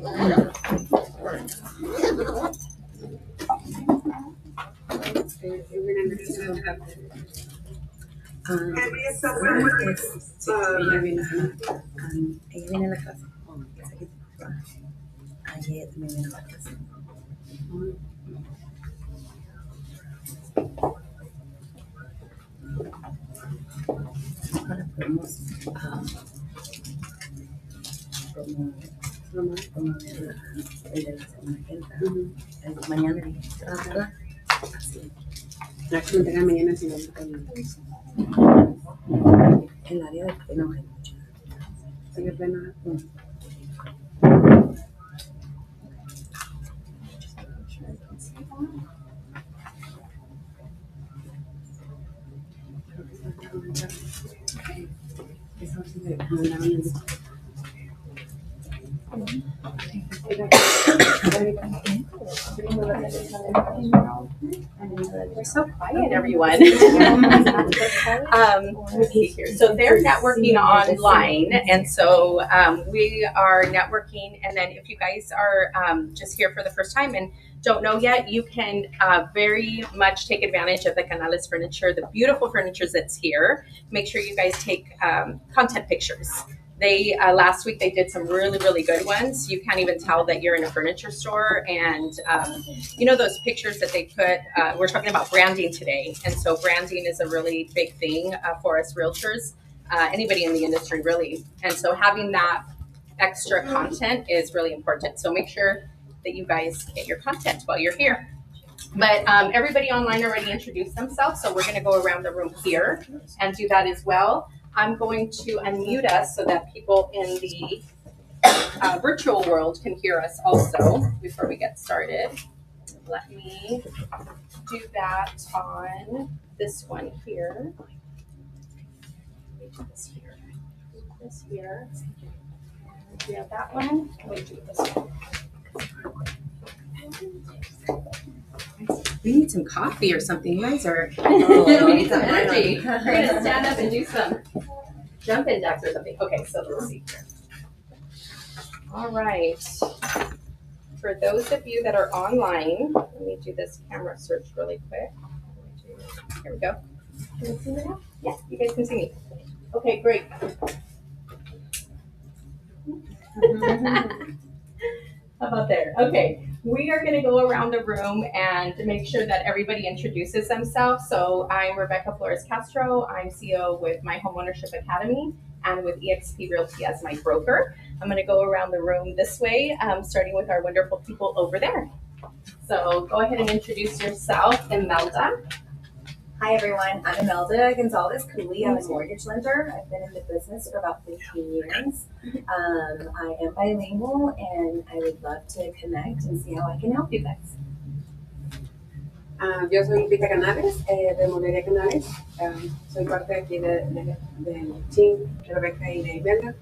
Ella viene a la casa. Ayer también vino a la casa. Ahora podemos promover el de la semana que entra. Mañana ¿verdad? Así. La que me entregan mañana si no me caen. El área de que no hay mucho. Sí, qué pena. We're so quiet, everyone. Let me see here. So they're networking online, and so we are networking. And then if you guys are just here for the first time and don't know yet, you can very much take advantage of the Canales furniture, the beautiful furniture that's here. Make sure you guys take content pictures. They last week they did some really good ones. You can't even tell that you're in a furniture store, and you know those pictures that they put. We're talking about branding today, and so branding is a really big thing for us realtors, anybody in the industry really. And so having that extra content is really important. So make sure that you guys get your content while you're here. But everybody online already introduced themselves, so we're going to go around the room here and do that as well. I'm going to unmute us so that people in the virtual world can hear us also before we get started. Let me do that on this one here. Let me do this here. This here. We have that one. Let me do this one. We need some coffee or something. You guys are we need some energy. We're gonna stand up and do some jumping jacks or something. Okay, so let's see here. All right. For those of you that are online, let me do this camera search really quick. Here we go. Can you see me now? Yeah, you guys can see me. Okay, great. How about there? Okay. We are going to go around the room and make sure that everybody introduces themselves. So I'm Rebecca Flores Castro. I'm CEO with my Homeownership Academy and with eXp Realty as my broker. I'm going to go around the room this way, starting with our wonderful people over there. So go ahead and introduce yourself, Imelda. Hi everyone, I'm Imelda Gonzalez-Cooley. I'm a mortgage lender. I've been in the business for about 15 years. I am bilingual and I would love to connect and see how I can help you guys. Yo soy Rita Canales, de Monería Canales. Soy parte aquí del team de Rebeca y de Imelda.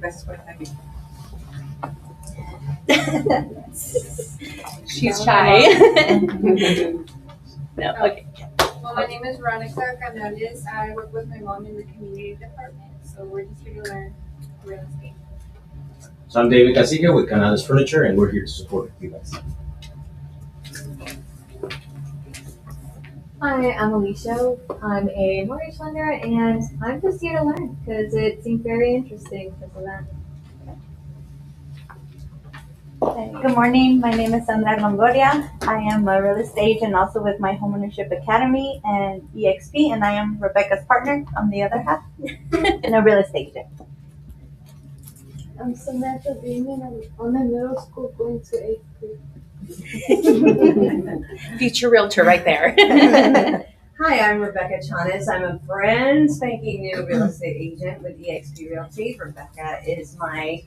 Gracias por estar aquí. She's shy. No, okay. Well, my name is Veronica Canales. I work with my mom in the community department, so we're just here to learn real estate. So I'm David Casilla with Canales Furniture, and we're here to support you guys. Hi, I'm Alicia. I'm a mortgage lender, and I'm just here to learn because it seemed very interesting because of that. Good morning. My name is Sandra Longoria. I am a real estate agent also with my Homeownership Academy and eXp, and I am Rebecca's partner on the other half and a real estate agent. I'm Samantha Beeman. I'm in middle school going to 8th grade. Future realtor right there. Hi, I'm Rebecca Chanes. I'm a brand spanking new real estate agent with eXp Realty. Rebecca is my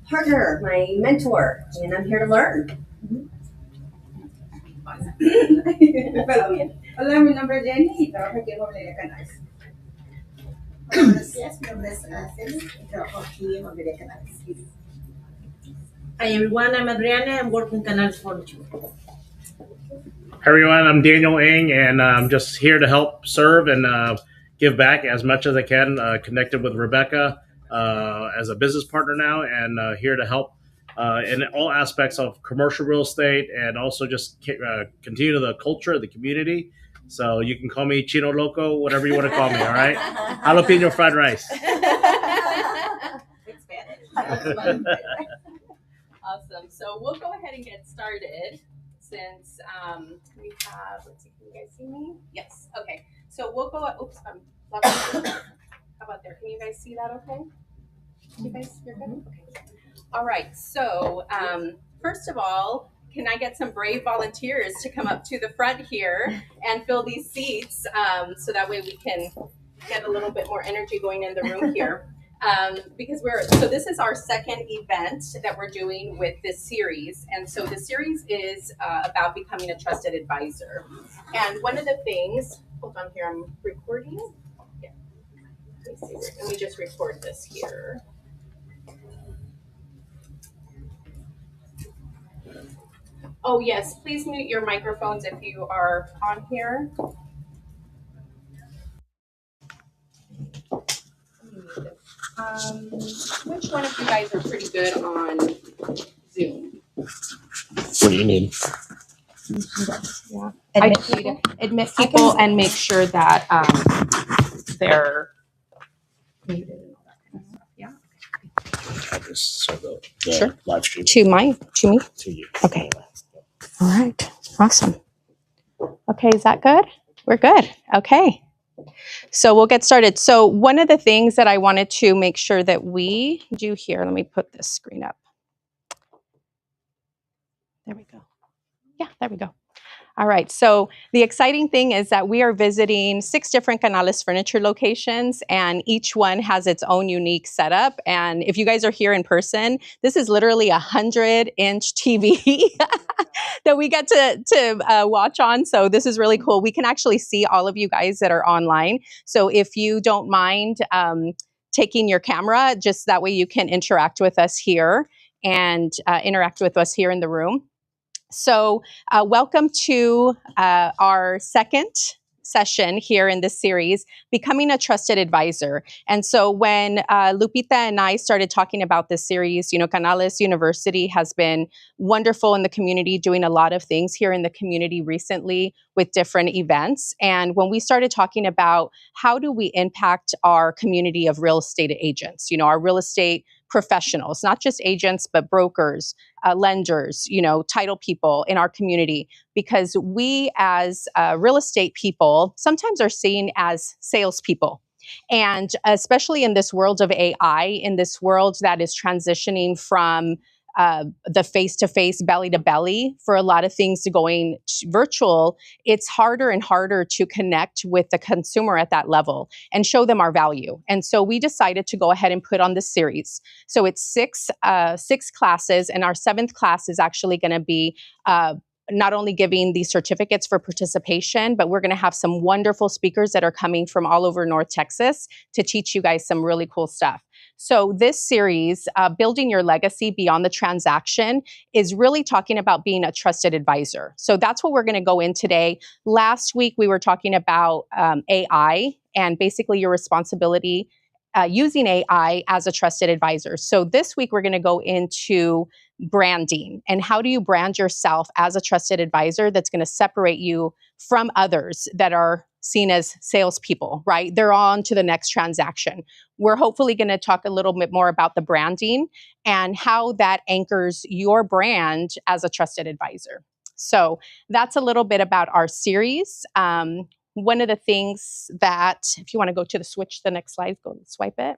partner, my mentor, and I'm here to learn. Hola, mi nombre es Jenny y trabajo aquí en Monería Canales. Buenos días, mi nombre es Araceli y trabajo aquí en Monería Canales. Hi everyone, I'm Adriana. I'm working Canales Furniture. Hi everyone, I'm Daniel Ng, and I'm just here to help serve and give back as much as I can. Connected with Rebecca as a business partner now, and here to help in all aspects of commercial real estate, and also just continue the culture of the community. So you can call me Chino Loco, whatever you want to call me. All right, jalapeno fried rice. Awesome. So we'll go ahead and get started since we have, let's see, can you guys see me? Yes. Okay. So we'll go, oops, how about there? Can you guys see that okay? You guys, you're good? Okay. All right. So first of all, can I get some brave volunteers to come up to the front here and fill these seats so that way we can get a little bit more energy going in the room here. Because so this is our second event that we're doing with this series. And so the series is about becoming a trusted advisor. And one of the things, hold on here, I'm recording. Yeah. Let me just record this here. Oh yes, please mute your microphones if you are on here. Which one of you guys are pretty good on Zoom? What do you need? Yeah. I just need to admit people and make sure that they're muted and all that kind of stuff. Yeah. I just so the Sure. live stream To me? to you. Okay. All right. Awesome. Okay, is that good? We're good. Okay. So we'll get started. So one of the things that I wanted to make sure that we do here, let me put this screen up. There we go. Yeah, there we go. All right, so the exciting thing is that we are visiting 6 different Canales furniture locations, and each one has its own unique setup. And if you guys are here in person, this is literally a 100-inch TV that we get to watch on. So this is really cool. We can actually see all of you guys that are online. So if you don't mind taking your camera, just that way you can interact with us here and interact with us here in the room. So welcome to our second session here in this series, Becoming a Trusted Advisor. And so when Lupita and I started talking about this series, you know, Canales University has been wonderful in the community, doing a lot of things here in the community recently with different events. And when we started talking about how do we impact our community of real estate agents, you know, our real estate professionals, not just agents, but brokers, lenders, you know, title people in our community, because we as real estate people sometimes are seen as salespeople. And especially in this world of AI, in this world that is transitioning from the face-to-face, belly-to-belly for a lot of things to going virtual, it's harder and harder to connect with the consumer at that level and show them our value. And so we decided to go ahead and put on this series. So it's six classes, and our 7th class is actually going to be not only giving these certificates for participation, but we're going to have some wonderful speakers that are coming from all over North Texas to teach you guys some really cool stuff. So this series, Building Your Legacy Beyond the Transaction, is really talking about being a trusted advisor. So that's what we're going to go in today. Last week, we were talking about AI and basically your responsibility using AI as a trusted advisor. So this week, we're going to go into branding and how do you brand yourself as a trusted advisor that's going to separate you from others that are seen as salespeople, right? They're on to the next transaction. We're hopefully going to talk a little bit more about the branding and how that anchors your brand as a trusted advisor. So that's a little bit about our series. One of the things that, if you want to go to the next slide, go and swipe it.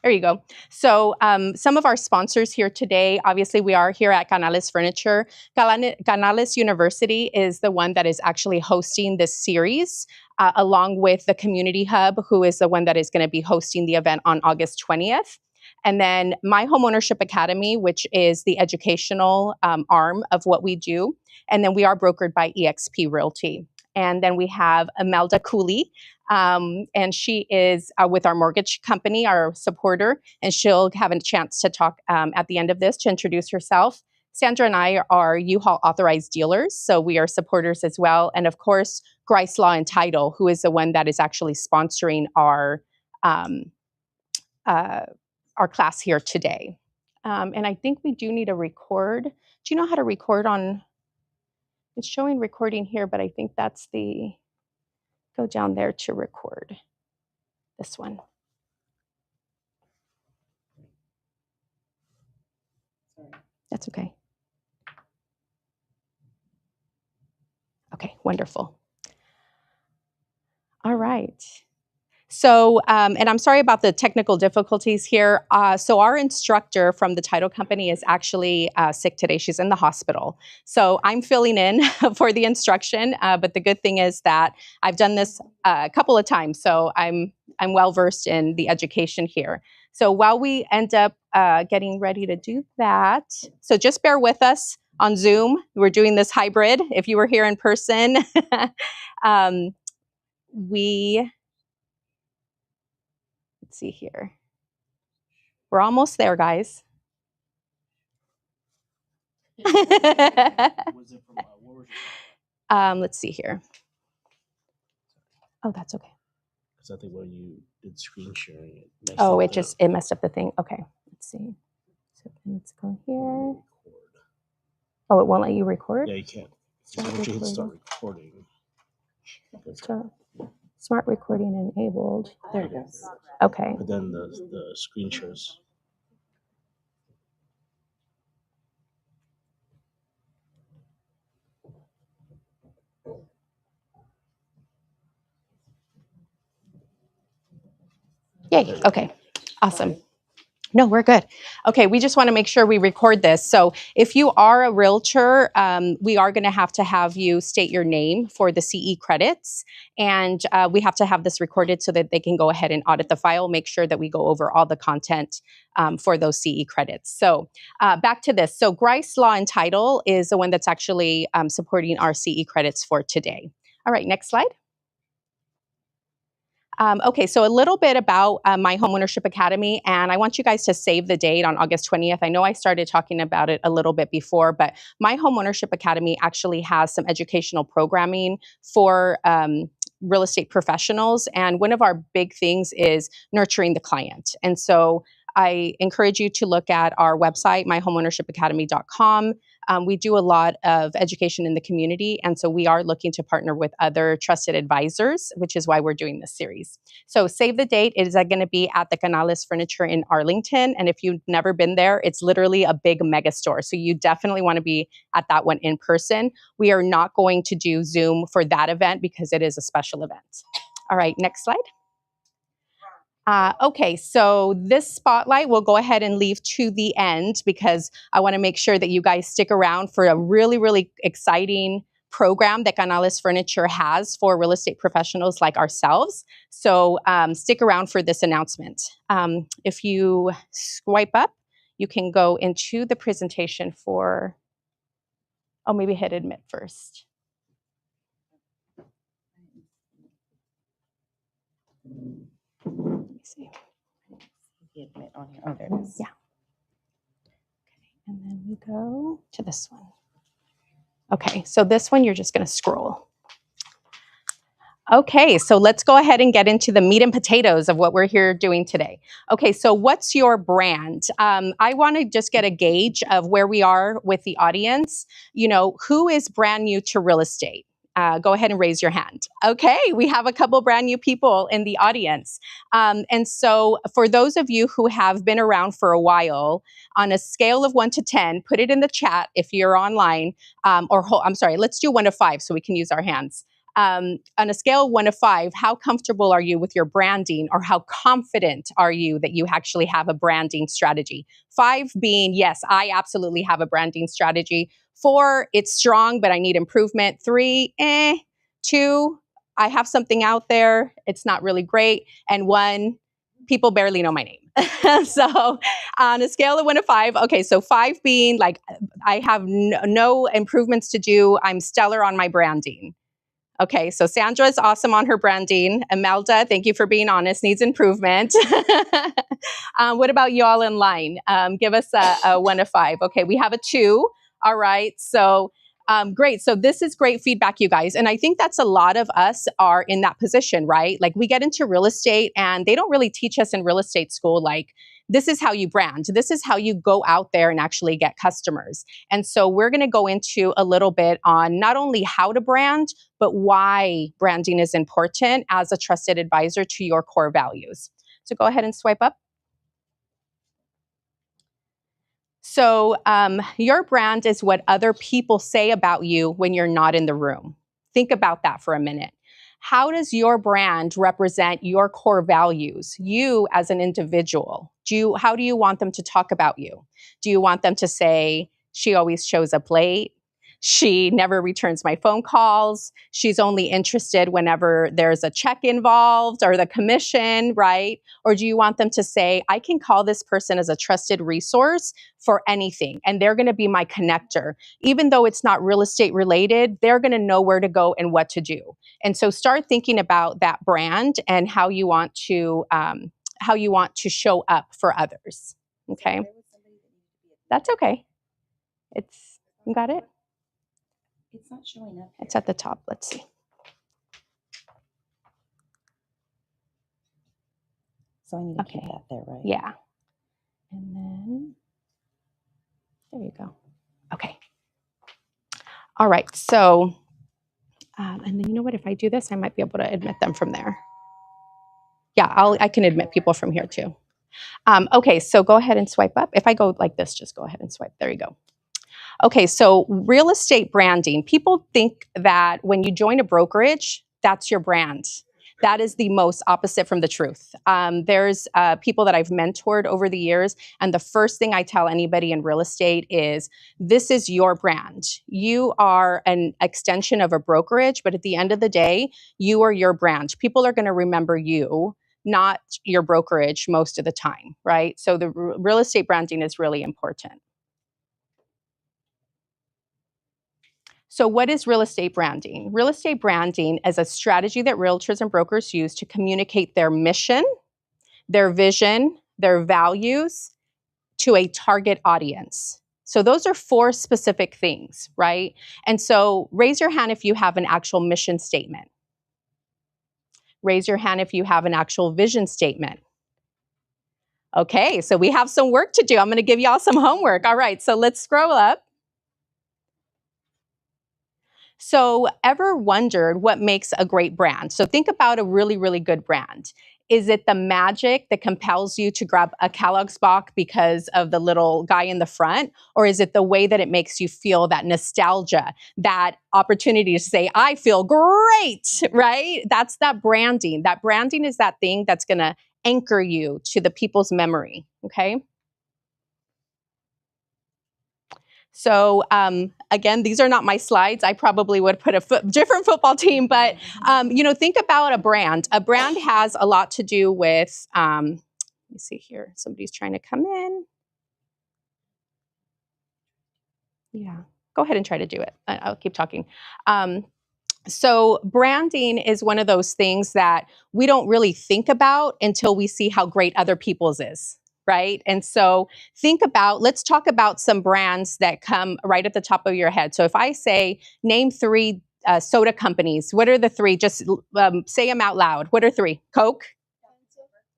There you go. So some of our sponsors here today, obviously we are here at Canales Furniture. Canales University is the one that is actually hosting this series, along with the Community Hub, who is the one that is going to be hosting the event on August 20th. And then my Homeownership Academy, which is the educational arm of what we do. And then we are brokered by eXp Realty. And then we have Imelda Cooley, and she is with our mortgage company, our supporter, and she'll have a chance to talk at the end of this to introduce herself. Sandra and I are U-Haul authorized dealers, so we are supporters as well. And of course, Grice Law and Title, who is the one that is actually sponsoring our our class here today. And I think we do need to record. Do you know how to record on? It's showing recording here, but I think that's go down there to record this one. That's okay. Okay, wonderful. All right. So, and I'm sorry about the technical difficulties here. So our instructor from the title company is actually sick today. She's in the hospital. So I'm filling in for the instruction. But the good thing is that I've done this a couple of times. So I'm well versed in the education here. So while we end up getting ready to do that, so just bear with us on Zoom. We're doing this hybrid. If you were here in person, let's see here. We're almost there, guys. Let's see here. Oh, that's okay. Because I think when you did screen sharing, it messed up the thing. Okay, let's see. So let's go here. Oh, it won't let you record? Yeah, you can't. Once you hit start recording. Smart recording enabled. There it goes. Okay. But then the screen shares. Yay. Okay. Awesome. No, we're good. Okay, we just want to make sure we record this. So if you are a realtor, we are going to have you state your name for the CE credits. And we have to have this recorded so that they can go ahead and audit the file, make sure that we go over all the content for those CE credits. So back to this. So Grice Law and Title is the one that's actually supporting our CE credits for today. All right, next slide. Okay, so a little bit about my Homeownership Academy, and I want you guys to save the date on August 20th. I know I started talking about it a little bit before, but my Homeownership Academy actually has some educational programming for real estate professionals, and one of our big things is nurturing the client. And so I encourage you to look at our website, myhomeownershipacademy.com. We do a lot of education in the community, and so we are looking to partner with other trusted advisors, which is why we're doing this series. So save the date. It is going to be at the Canales Furniture in Arlington, and if you've never been there, it's literally a big mega store. So you definitely want to be at that one in person. We are not going to do Zoom for that event because it is a special event. All right, next slide. Okay, so this spotlight we'll go ahead and leave to the end because I want to make sure that you guys stick around for a really, really exciting program that Canales Furniture has for real estate professionals like ourselves. So stick around for this announcement. If you swipe up, you can go into the presentation for, oh, maybe hit admit first. Let me see. Admit on here. Oh, there it is. Yeah. Okay, and then we go to this one. Okay, so this one you're just going to scroll. Okay, so let's go ahead and get into the meat and potatoes of what we're here doing today. Okay, so what's your brand? I want to just get a gauge of where we are with the audience. You know, who is brand new to real estate? Go ahead and raise your hand. Okay, we have a couple brand new people in the audience. And so for those of you who have been around for a while, on a scale of 1 to 10, put it in the chat if you're online, I'm sorry, let's do 1 to 5 so we can use our hands. On a scale of 1 to 5, how comfortable are you with your branding, or how confident are you that you actually have a branding strategy? 5 being, yes, I absolutely have a branding strategy. 4, it's strong, but I need improvement. 3, 2, I have something out there. It's not really great. And 1, people barely know my name. So on a scale of 1 to 5, okay, so 5 being like, I have no improvements to do. I'm stellar on my branding. Okay, so Sandra is awesome on her branding. Imelda, thank you for being honest, needs improvement. What about y'all in line? Give us a 1 to 5. Okay, we have a 2. All right, so Great. So this is great feedback, you guys. And I think that's a lot of us are in that position, right? Like we get into real estate and they don't really teach us in real estate school, like, this is how you brand. This is how you go out there and actually get customers. And so we're going to go into a little bit on not only how to brand, but why branding is important as a trusted advisor to your core values. So go ahead and swipe up. So your brand is what other people say about you when you're not in the room. Think about that for a minute. How does your brand represent your core values, you as an individual? How do you want them to talk about you? Do you want them to say, she always shows up late? She never returns my phone calls. She's only interested whenever there's a check involved or the commission, right? Or do you want them to say, I can call this person as a trusted resource for anything, and they're going to be my connector. Even though it's not real estate related, they're going to know where to go and what to do. And so start thinking about that brand and how you want to show up for others. Okay, that's okay. You got it. It's not showing up. It's at the top. Let's see. So I need to keep that there, right? Yeah. And then, there you go. Okay. All right. So, and then you know what? If I do this, I might be able to admit them from there. Yeah, I can admit people from here too. Okay, so go ahead and swipe up. If I go like this, just go ahead and swipe. There you go. Okay, so real estate branding. People think that when you join a brokerage, that's your brand. That is the most opposite from the truth. There's people that I've mentored over the years, and the first thing I tell anybody in real estate is, this is your brand. You are an extension of a brokerage, but at the end of the day, you are your brand. People are going to remember you, not your brokerage most of the time, right? So the real estate branding is really important. So what is real estate branding? Real estate branding is a strategy that realtors and brokers use to communicate their mission, their vision, their values to a target audience. So those are 4 specific things, right? And so raise your hand if you have an actual mission statement. Raise your hand if you have an actual vision statement. Okay, so we have some work to do. I'm going to give y'all some homework. All right, so let's scroll up. So ever wondered what makes a great brand? So think about a really, really good brand. Is it the magic that compels you to grab a Kellogg's box because of the little guy in the front? Or is it the way that it makes you feel, that nostalgia, that opportunity to say, I feel great, right? That's that branding. That branding is that thing that's going to anchor you to the people's memory, okay? So again, these are not my slides. I probably would put a different football team, but think about a brand. A brand has a lot to do with, let me see here. Somebody's trying to come in. Yeah, go ahead and try to do it. I'll keep talking. So branding is one of those things that we don't really think about until we see how great other people's is. Right? And so let's talk about some brands that come right at the top of your head. So if I say, name 3 soda companies, what are the 3? Just say them out loud. What are 3? Coke,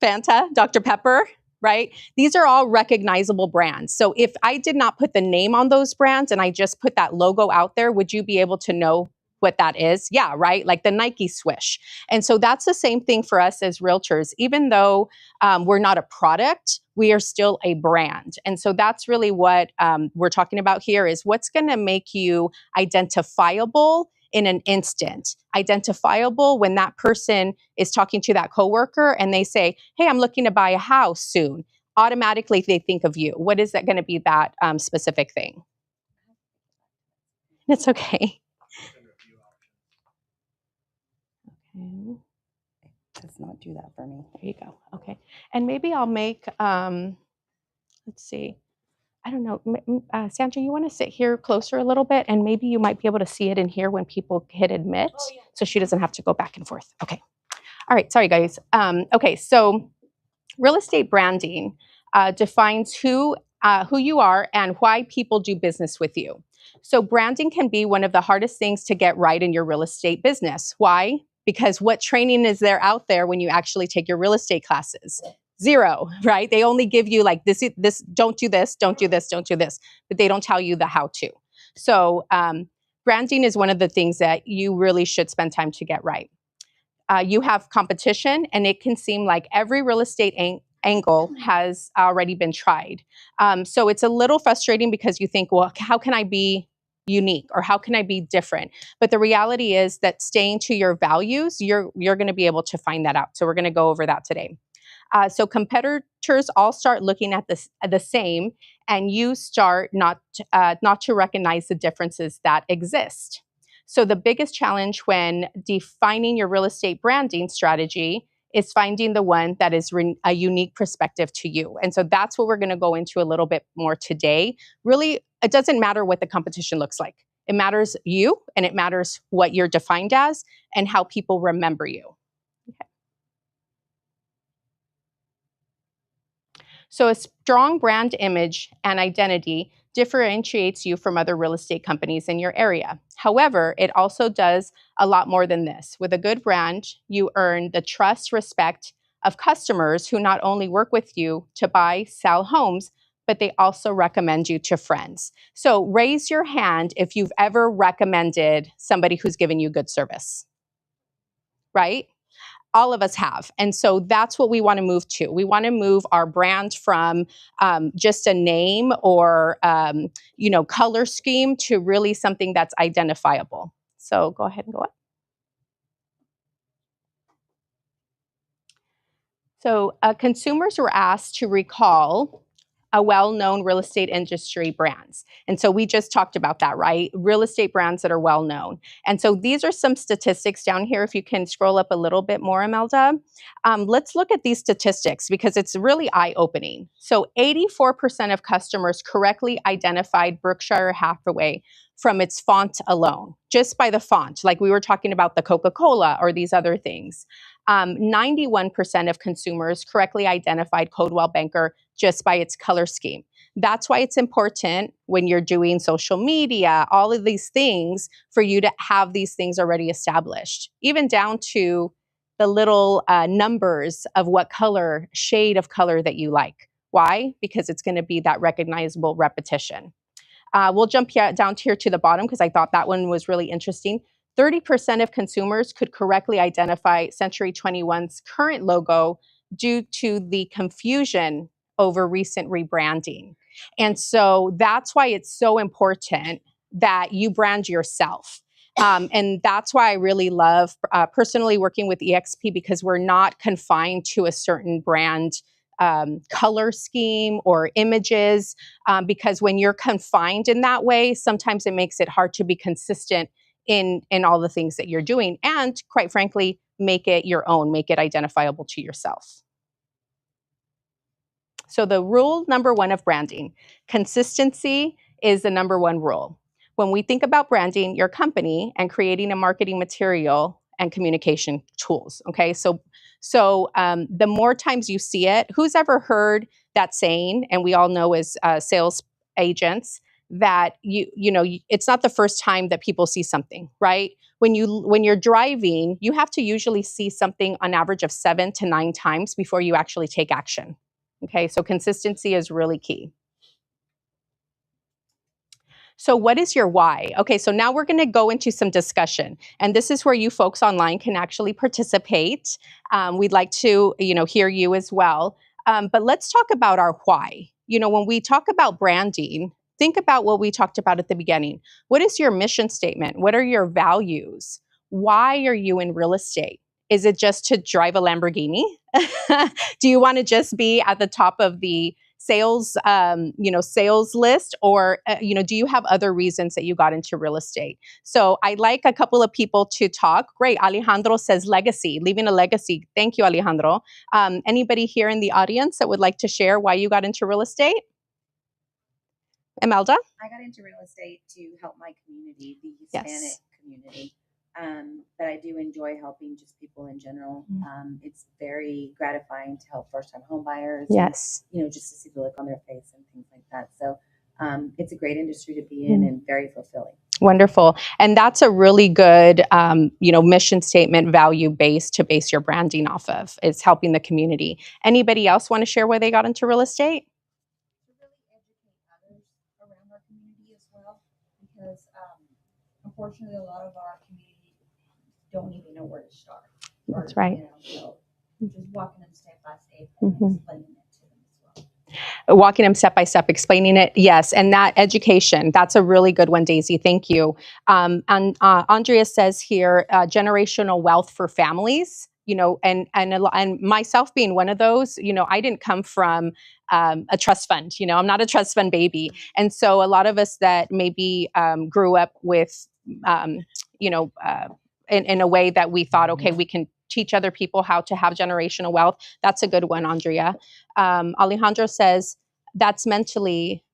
Fanta, Dr. Pepper, right? These are all recognizable brands. So if I did not put the name on those brands and I just put that logo out there, would you be able to know what that is? Yeah, right? Like the Nike swish. And so that's the same thing for us as realtors. Even though we're not a product, we are still a brand. And so that's really what we're talking about here, is what's going to make you identifiable in an instant. Identifiable when that person is talking to that coworker and they say, hey, I'm looking to buy a house soon. Automatically, they think of you. What is that going to be, that specific thing? It's okay. It does not do that for me. There you go. Okay. And maybe I'll make, let's see. I don't know. Sandra, you want to sit here closer a little bit, and maybe you might be able to see it in here when people hit admit, so she doesn't have to go back and forth. Okay. All right. Sorry, guys. Okay. So real estate branding defines who you are and why people do business with you. So branding can be one of the hardest things to get right in your real estate business. Why? Because what training is there out there when you actually take your real estate classes? Zero, right? They only give you like this, don't do this, don't do this, don't do this, but they don't tell you the how to. So branding is one of the things that you really should spend time to get right. You have competition, and it can seem like every real estate angle has already been tried. So it's a little frustrating because you think, well, how can I be unique, or how can I be different? But the reality is that staying to your values, you're going to be able to find that out. So we're going to go over that today. So competitors all start looking at the same, and you start not to recognize the differences that exist. So the biggest challenge when defining your real estate branding strategy is finding the one that is a unique perspective to you. And so that's what we're going to go into a little bit more today. Really, it doesn't matter what the competition looks like. It matters you, and it matters what you're defined as and how people remember you. Okay. So a strong brand image and identity differentiates you from other real estate companies in your area. However, it also does a lot more than this. With a good brand, you earn the trust, respect of customers who not only work with you to buy, sell homes, but they also recommend you to friends. So raise your hand if you've ever recommended somebody who's given you good service, right? All of us have. And so that's what we want to move to. We want to move our brand from just a name or, color scheme to really something that's identifiable. So go ahead and go up. So consumers were asked to recall a well-known real estate industry brands. And so we just talked about that, right? Real estate brands that are well-known. And so these are some statistics down here. If you can scroll up a little bit more, Imelda. Let's look at these statistics because it's really eye-opening. So 84% of customers correctly identified Berkshire Hathaway from its font alone, just by the font, like we were talking about the Coca-Cola or these other things. 91% of consumers correctly identified Coldwell Banker just by its color scheme. That's why it's important when you're doing social media, all of these things, for you to have these things already established, even down to the little numbers of what color, shade of color that you like. Why? Because it's going to be that recognizable repetition. We'll jump down here to the bottom because I thought that one was really interesting. 30% of consumers could correctly identify Century 21's current logo due to the confusion over recent rebranding. And so that's why it's so important that you brand yourself. And that's why I really love personally working with EXP, because we're not confined to a certain brand color scheme or images, because when you're confined in that way, sometimes it makes it hard to be consistent in all the things that you're doing, and quite frankly, make it your own, make it identifiable to yourself. So the rule number one of branding, consistency is the number one rule. When we think about branding your company and creating a marketing material and communication tools, okay? So the more times you see it, who's ever heard that saying, and we all know as sales agents, that it's not the first time that people see something, right? When you're driving, you have to usually see something on average of 7 to 9 times before you actually take action. Okay, so consistency is really key. So what is your why? Okay, so now we're going to go into some discussion, and this is where you folks online can actually participate. We'd like to, hear you as well. But let's talk about our why. When we talk about branding, think about what we talked about at the beginning. What is your mission statement? What are your values? Why are you in real estate? Is it just to drive a Lamborghini? Do you want to just be at the top of the sales, sales list, or do you have other reasons that you got into real estate? So I'd like a couple of people to talk. Great, Alejandro says legacy, leaving a legacy. Thank you, Alejandro. Anybody here in the audience that would like to share why you got into real estate? Imelda? I got into real estate to help my community, the Hispanic community. But I do enjoy helping just people in general. It's very gratifying to help first-time home buyers. Yes. And, just to see the look on their face and things like that. So it's a great industry to be in and very fulfilling. Wonderful. And that's a really good, mission statement, value base to base your branding off of. It's helping the community. Anybody else want to share where they got into real estate? To really educate others around our community as well, because unfortunately, a lot of our community don't even know where to start. That's right. So just walking them step by step and explaining it to them as well. Walking them step by step, explaining it. Yes. And that education, that's a really good one, Daisy. Thank you. And Andrea says here, generational wealth for families, and myself being one of those, I didn't come from a trust fund, I'm not a trust fund baby. And so a lot of us that maybe grew up with, in a way that we thought, okay, we can teach other people how to have generational wealth. That's a good one, Andrea. Alejandro says that's mentality,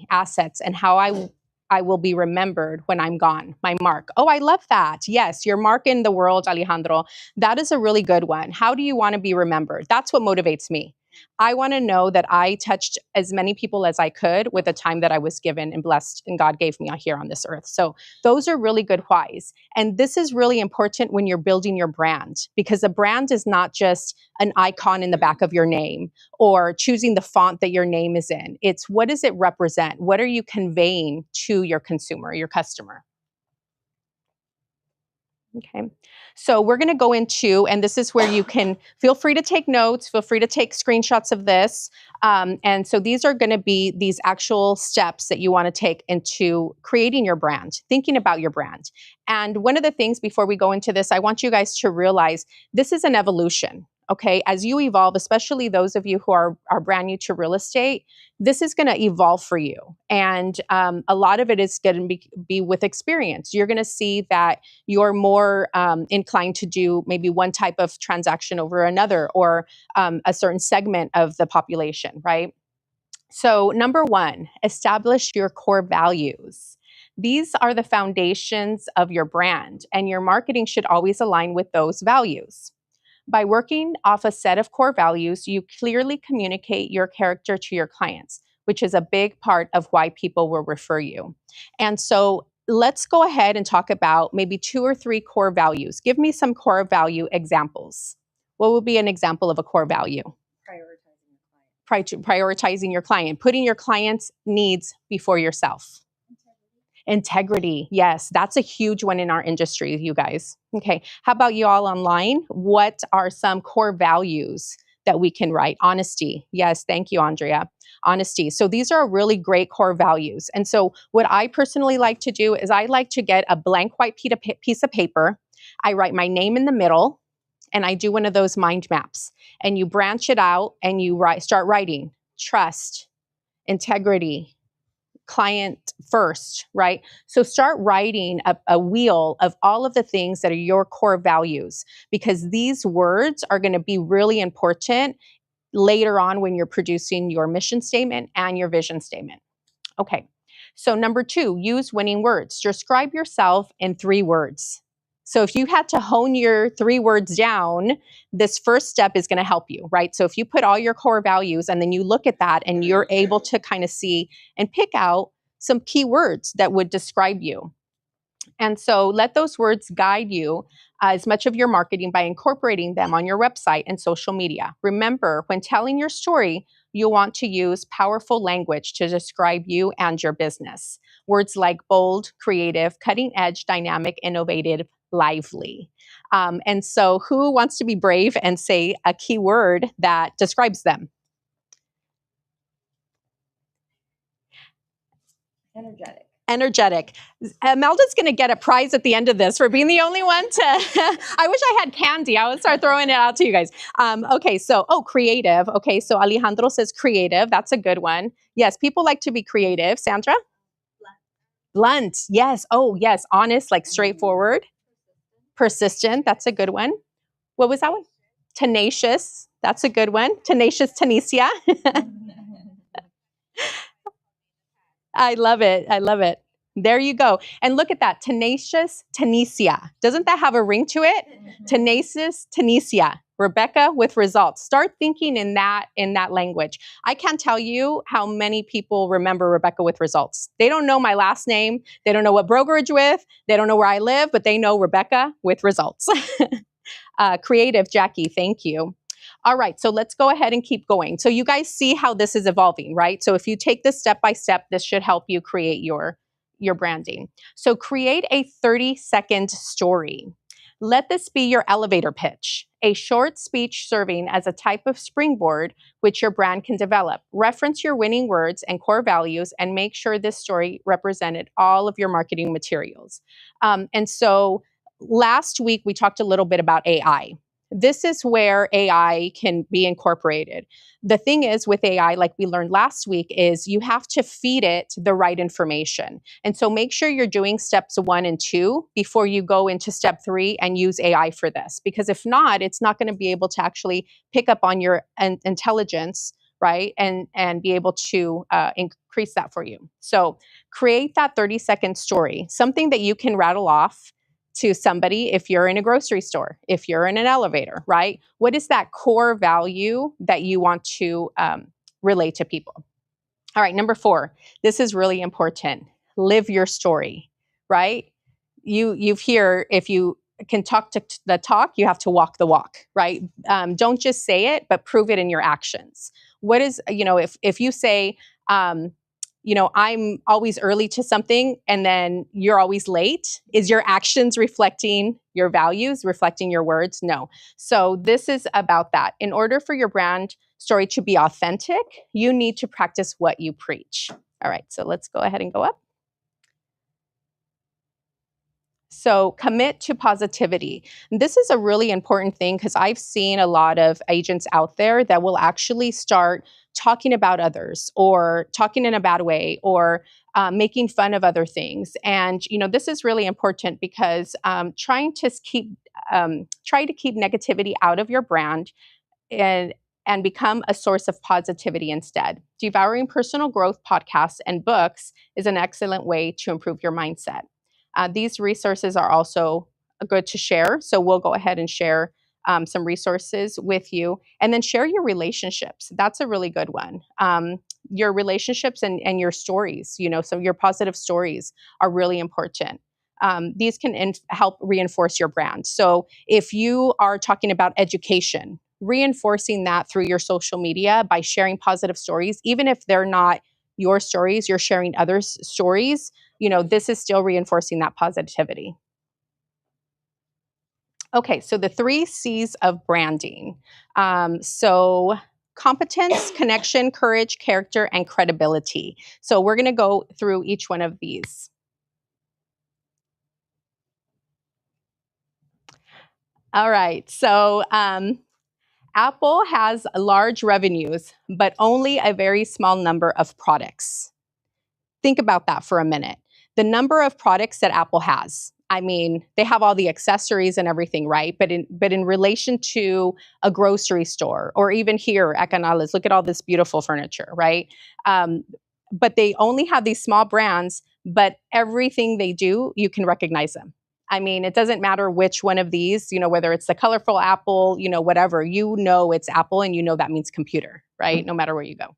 assets, and how I will be remembered when I'm gone. My mark. Oh, I love that. Yes, your mark in the world, Alejandro. That is a really good one. How do you want to be remembered? That's what motivates me. I want to know that I touched as many people as I could with the time that I was given and blessed and God gave me here on this earth. So those are really good whys. And this is really important when you're building your brand, because a brand is not just an icon in the back of your name or choosing the font that your name is in. It's what does it represent? What are you conveying to your consumer, your customer? Okay, so we're going to go into, and this is where you can feel free to take notes, feel free to take screenshots of this. And so these are going to be these actual steps that you want to take into creating your brand, thinking about your brand. And one of the things before we go into this, I want you guys to realize this is an evolution. Okay, as you evolve, especially those of you who are brand new to real estate, this is going to evolve for you. And a lot of it is going to be with experience. You're going to see that you're more inclined to do maybe one type of transaction over another, or a certain segment of the population, right? So number one, establish your core values. These are the foundations of your brand, and your marketing should always align with those values. By working off a set of core values, you clearly communicate your character to your clients, which is a big part of why people will refer you. And so let's go ahead and talk about maybe 2 or 3 core values. Give me some core value examples. What would be an example of a core value? Prioritizing your client, putting your client's needs before yourself. Integrity. Yes, that's a huge one in our industry, you guys. Okay, how about you all online? What are some core values that we can write? Honesty. Yes, thank you, Andrea. Honesty. So these are really great core values. And so what I personally like to do is I like to get a blank white piece of paper. I write my name in the middle, and I do one of those mind maps. And you branch it out and you start writing trust, integrity, client first, right? So start writing a wheel of all of the things that are your core values, because these words are going to be really important later on when you're producing your mission statement and your vision statement. Okay, so number 2, use winning words. Describe yourself in 3 words. So if you had to hone your 3 words down, this first step is going to help you, right? So if you put all your core values and then you look at that and you're able to kind of see and pick out some key words that would describe you. And so let those words guide you as much of your marketing by incorporating them on your website and social media. Remember, when telling your story, you'll want to use powerful language to describe you and your business. Words like bold, creative, cutting edge, dynamic, innovative, lively. And so who wants to be brave and say a key word that describes them? Energetic. Energetic. Melda's going to get a prize at the end of this for being the only one to, I wish I had candy. I would start throwing it out to you guys. Okay, so, creative. Okay, so Alejandro says creative. That's a good one. Yes, people like to be creative. Sandra? Blunt. Yes. Oh, yes. Honest, like straightforward. Persistent. That's a good one. What was that one? Tenacious. That's a good one. Tenacious Tanisha. I love it. I love it. There you go. And look at that. Tenacious Tanisha. Doesn't that have a ring to it? Tenacious Tanisha. Rebecca with results. Start thinking in that language. I can't tell you how many people remember Rebecca with results. They don't know my last name. They don't know what brokerage with. They don't know where I live, but they know Rebecca with results. Creative, Jackie, thank you. All right, so let's go ahead and keep going. So you guys see how this is evolving, right? So if you take this step by step, this should help you create your branding. So create a 30-second story. Let this be your elevator pitch, a short speech serving as a type of springboard which your brand can develop. Reference your winning words and core values and make sure this story represented all of your marketing materials. And so last week we talked a little bit about AI. This is where AI can be incorporated. The thing is with AI, like we learned last week, is you have to feed it the right information. And so make sure you're doing steps 1 and 2 before you go into step 3 and use AI for this. Because if not, it's not going to be able to actually pick up on your intelligence, right? And be able to increase that for you. So create that 30-second story, something that you can rattle off to somebody if you're in a grocery store, if you're in an elevator, right? What is that core value that you want to relate to people? All right, number 4, this is really important. Live your story, right? You've heard, if you can talk to the talk, you have to walk the walk, right? Don't just say it, but prove it in your actions. What is, if you say, I'm always early to something and then you're always late, is your actions reflecting your values, reflecting your words? No. So this is about that. In order for your brand story to be authentic, you need to practice what you preach. All right, so let's go ahead and go up. So commit to positivity. This is a really important thing because I've seen a lot of agents out there that will actually start talking about others or talking in a bad way or making fun of other things. And, this is really important because try to keep negativity out of your brand and become a source of positivity instead. Devouring Personal Growth podcasts and books is an excellent way to improve your mindset. These resources are also good to share. So we'll go ahead and share some resources with you. And then share your relationships. That's a really good one. Your relationships and your stories, so your positive stories are really important. These can help reinforce your brand. So if you are talking about education, reinforcing that through your social media by sharing positive stories, even if they're not your stories, you're sharing others' stories, this is still reinforcing that positivity. Okay, so the 3 C's of branding. So competence, connection, courage, character, and credibility. So we're going to go through each one of these. All right, so Apple has large revenues, but only a very small number of products. Think about that for a minute. The number of products that Apple has, they have all the accessories and everything, right? But in relation to a grocery store or even here at Canales, look at all this beautiful furniture, right? But they only have these small brands, but everything they do, you can recognize them. It doesn't matter which one of these, whether it's the colorful apple, whatever, it's Apple and that means computer, right? No matter where you go.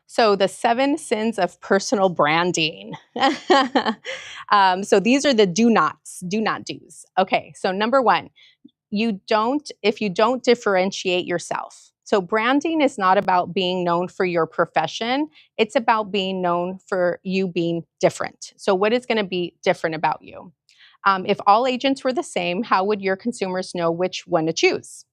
So the 7 sins of personal branding. So these are the do not do's. Okay, so number 1, if you don't differentiate yourself. So branding is not about being known for your profession. It's about being known for you being different. So what is going to be different about you? If all agents were the same, how would your consumers know which one to choose?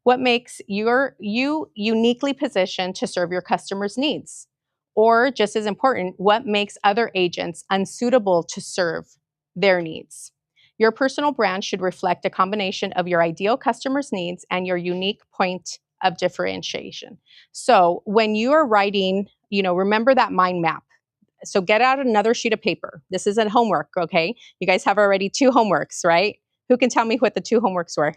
What makes you uniquely positioned to serve your customers' needs? Or just as important, what makes other agents unsuitable to serve their needs? Your personal brand should reflect a combination of your ideal customer's needs and your unique point of differentiation. So when you are writing, remember that mind map. So get out another sheet of paper. This isn't homework, okay? You guys have already 2 homeworks, right? Who can tell me what the 2 homeworks were?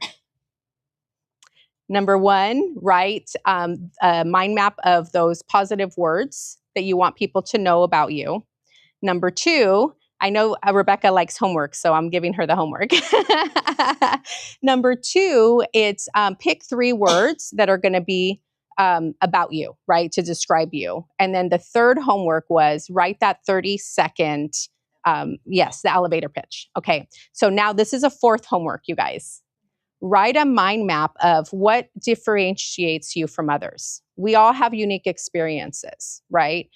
Number 1, write a mind map of those positive words that you want people to know about you. Number 2, I know Rebecca likes homework, so I'm giving her the homework. Number 2, it's pick 3 words that are going to be about you, right, to describe you. And then the third homework was write that 30-second, yes, the elevator pitch. Okay, so now this is a 4th homework, you guys. Write a mind map of what differentiates you from others. We all have unique experiences, right?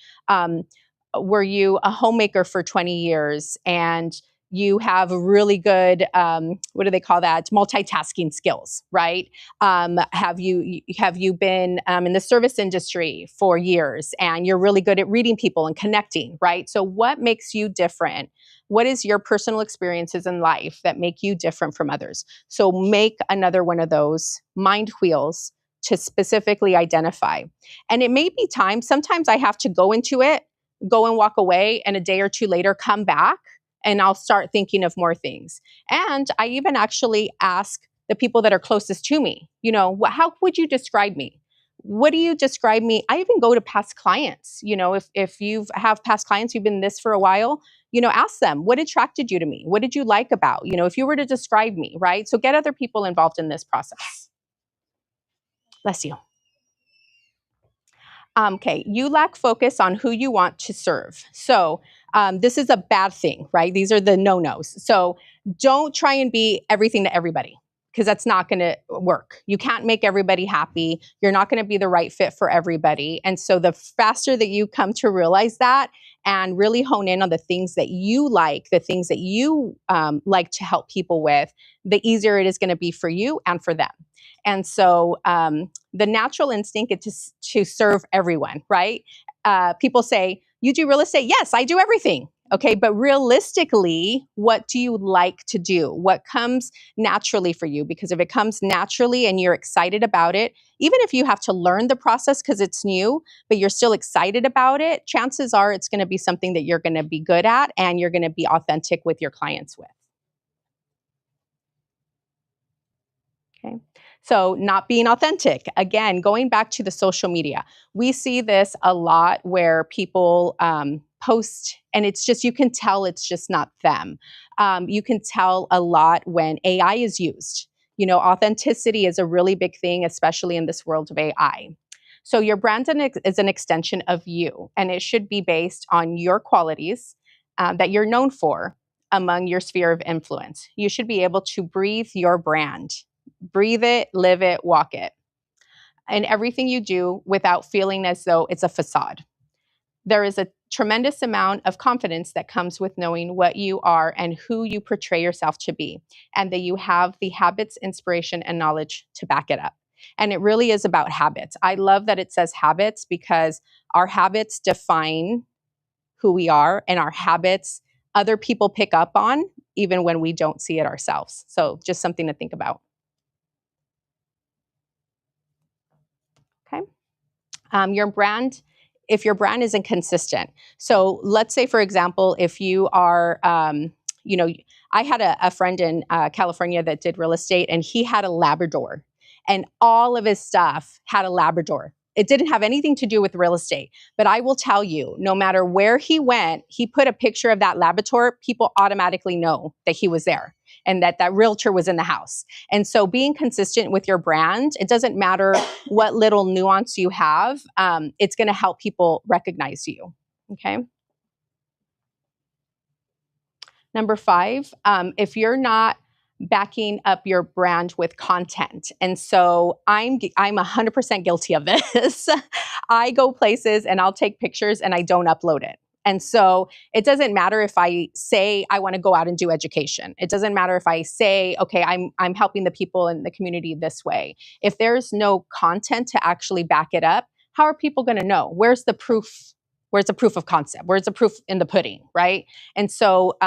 Were you a homemaker for 20 years and you have really good, what do they call that? Multitasking skills, right? Have you been in the service industry for years and you're really good at reading people and connecting, right? So what makes you different? What is your personal experiences in life that make you different from others? So make another one of those mind wheels to specifically identify. And it may be time, sometimes I have to go into it, go and walk away, and a day or 2 later come back and I'll start thinking of more things. And I even actually ask the people that are closest to me, you know, how would you describe me? What do you describe me? I even go to past clients. You know, if you have past clients, you've been in this for a while, you know, ask them, what attracted you to me? What did you like about, you know, if you were to describe me, right? So get other people involved in this process. Bless you. Okay, you lack focus on who you want to serve. So this is a bad thing, right? These are the no-nos. So don't try and be everything to everybody, because that's not going to work. You can't make everybody happy. You're not going to be the right fit for everybody. And so the faster that you come to realize that and really hone in on the things that you like, the things that you like to help people with, the easier it is going to be for you and for them. And so the natural instinct is to serve everyone, right? People say, you do real estate? Yes, I do everything. Okay, but realistically, what do you like to do? What comes naturally for you? Because if it comes naturally and you're excited about it, even if you have to learn the process because it's new, but you're still excited about it, chances are it's going to be something that you're going to be good at and you're going to be authentic with your clients with. Okay. So not being authentic, again, going back to the social media, we see this a lot where people post and it's just, you can tell it's just not them. You can tell a lot when AI is used. You know, authenticity is a really big thing, especially in this world of AI. So your brand is an extension of you, and it should be based on your qualities that you're known for among your sphere of influence. You should be able to breathe your brand. Breathe it, live it, walk it. And everything you do without feeling as though it's a facade. There is a tremendous amount of confidence that comes with knowing what you are and who you portray yourself to be, and that you have the habits, inspiration, and knowledge to back it up. And it really is about habits. I love that it says habits because our habits define who we are, and our habits other people pick up on even when we don't see it ourselves. So just something to think about. Okay. Your brand, if your brand isn't consistent. So let's say, for example, if you are, you know, I had a friend in California that did real estate, and he had a Labrador, and all of his stuff had a Labrador. It didn't have anything to do with real estate, but I will tell you, no matter where he went, he put a picture of that Labrador, people automatically know that he was there and that that realtor was in the house. And so being consistent with your brand, it doesn't matter what little nuance you have, it's going to help people recognize you. Okay. Number 5, if you're not backing up your brand with content. And so I'm 100% guilty of this. I go places and I'll take pictures and I don't upload it. And so it doesn't matter if I say I want to go out and do education. It doesn't matter if I say, okay, I'm helping the people in the community this way. If there's no content to actually back it up, how are people going to know? Where's the proof? Where's the proof of concept? Where's the proof in the pudding, right? And so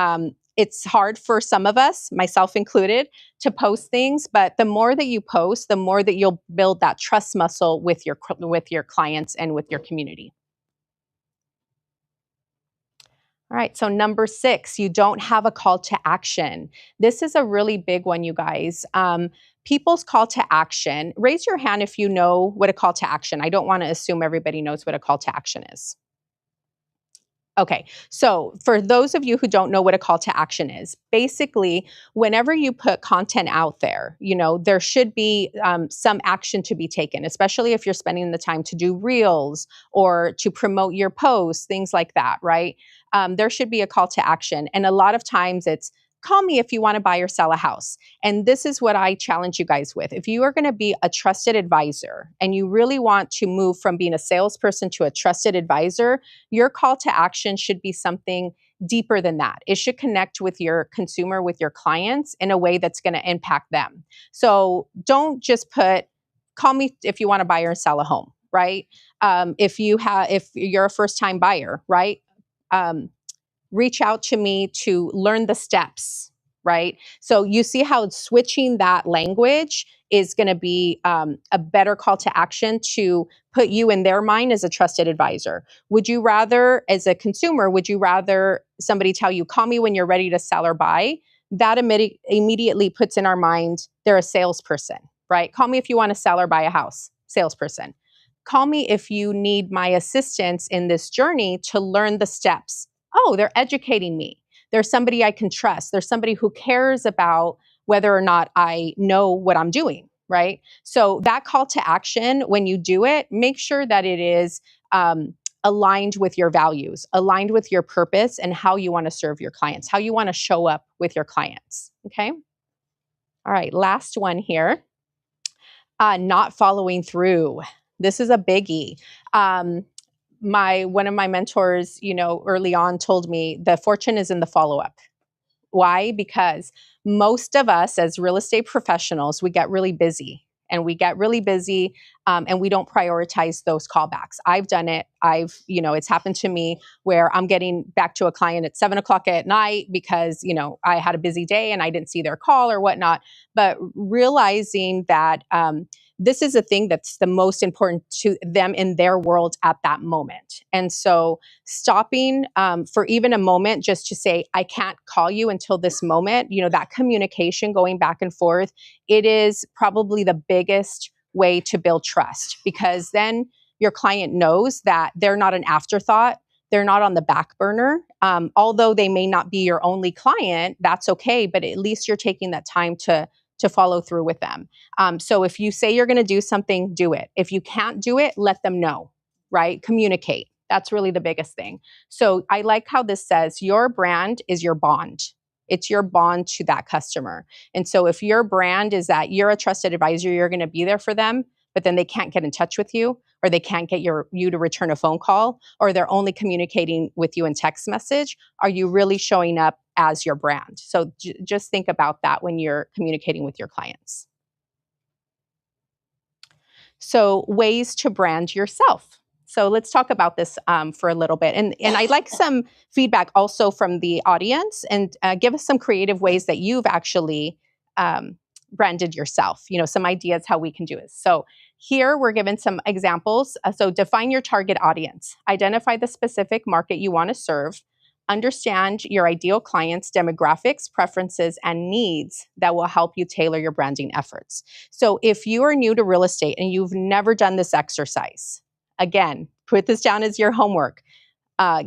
it's hard for some of us, myself included, to post things. But the more that you post, the more that you'll build that trust muscle with your clients and with your community. All right, so number 6, you don't have a call to action. This is a really big one, you guys. People's call to action. Raise your hand if you know what a call to action. I don't want to assume everybody knows what a call to action is. Okay, so for those of you who don't know what a call to action is, basically, whenever you put content out there, there should be some action to be taken, especially if you're spending the time to do reels or to promote your posts, things like that, right? There should be a call to action. And a lot of times it's, call me if you want to buy or sell a house. And this is what I challenge you guys with. If you are going to be a trusted advisor and you really want to move from being a salesperson to a trusted advisor, your call to action should be something deeper than that. It should connect with your consumer, with your clients in a way that's going to impact them. So don't just put, call me if you want to buy or sell a home, right? If you're a first time buyer, right? Reach out to me to learn the steps, right? So you see how switching that language is going to be a better call to action to put you in their mind as a trusted advisor. Would you rather, as a consumer, would you rather somebody tell you, call me when you're ready to sell or buy? That immediately puts in our mind, they're a salesperson, right? Call me if you want to sell or buy a house, salesperson. Call me if you need my assistance in this journey to learn the steps. Oh, they're educating me. There's somebody I can trust. There's somebody who cares about whether or not I know what I'm doing, right? So that call to action, when you do it, make sure that it is aligned with your values, aligned with your purpose and how you want to serve your clients, how you want to show up with your clients, okay? All right, last one here. Not following through. This is a biggie. One of my mentors, early on told me the fortune is in the follow-up. Why? Because most of us as real estate professionals, we get really busy and we don't prioritize those callbacks. I've done it. It's happened to me where I'm getting back to a client at 7:00 at night because, I had a busy day and I didn't see their call or whatnot. But realizing that, this is a thing that's the most important to them in their world at that moment. And so stopping for even a moment just to say, I can't call you until this moment, that communication going back and forth, it is probably the biggest way to build trust, because then your client knows that they're not an afterthought. They're not on the back burner. Although they may not be your only client, that's okay. But at least you're taking that time to follow through with them. So if you say you're going to do something, do it. If you can't do it, let them know, right? Communicate. That's really the biggest thing. So I like how this says your brand is your bond. It's your bond to that customer. And so if your brand is that you're a trusted advisor, you're going to be there for them, but then they can't get in touch with you, or they can't get you to return a phone call, or they're only communicating with you in text message, are you really showing up as your brand? So just think about that when you're communicating with your clients. So ways to brand yourself. So let's talk about this for a little bit. And I'd like some feedback also from the audience, and give us some creative ways that you've actually branded yourself, some ideas how we can do it. So here we're given some examples. So define your target audience, identify the specific market you want to serve, understand your ideal clients' demographics, preferences, and needs that will help you tailor your branding efforts. So if you are new to real estate and you've never done this exercise, again, put this down as your homework.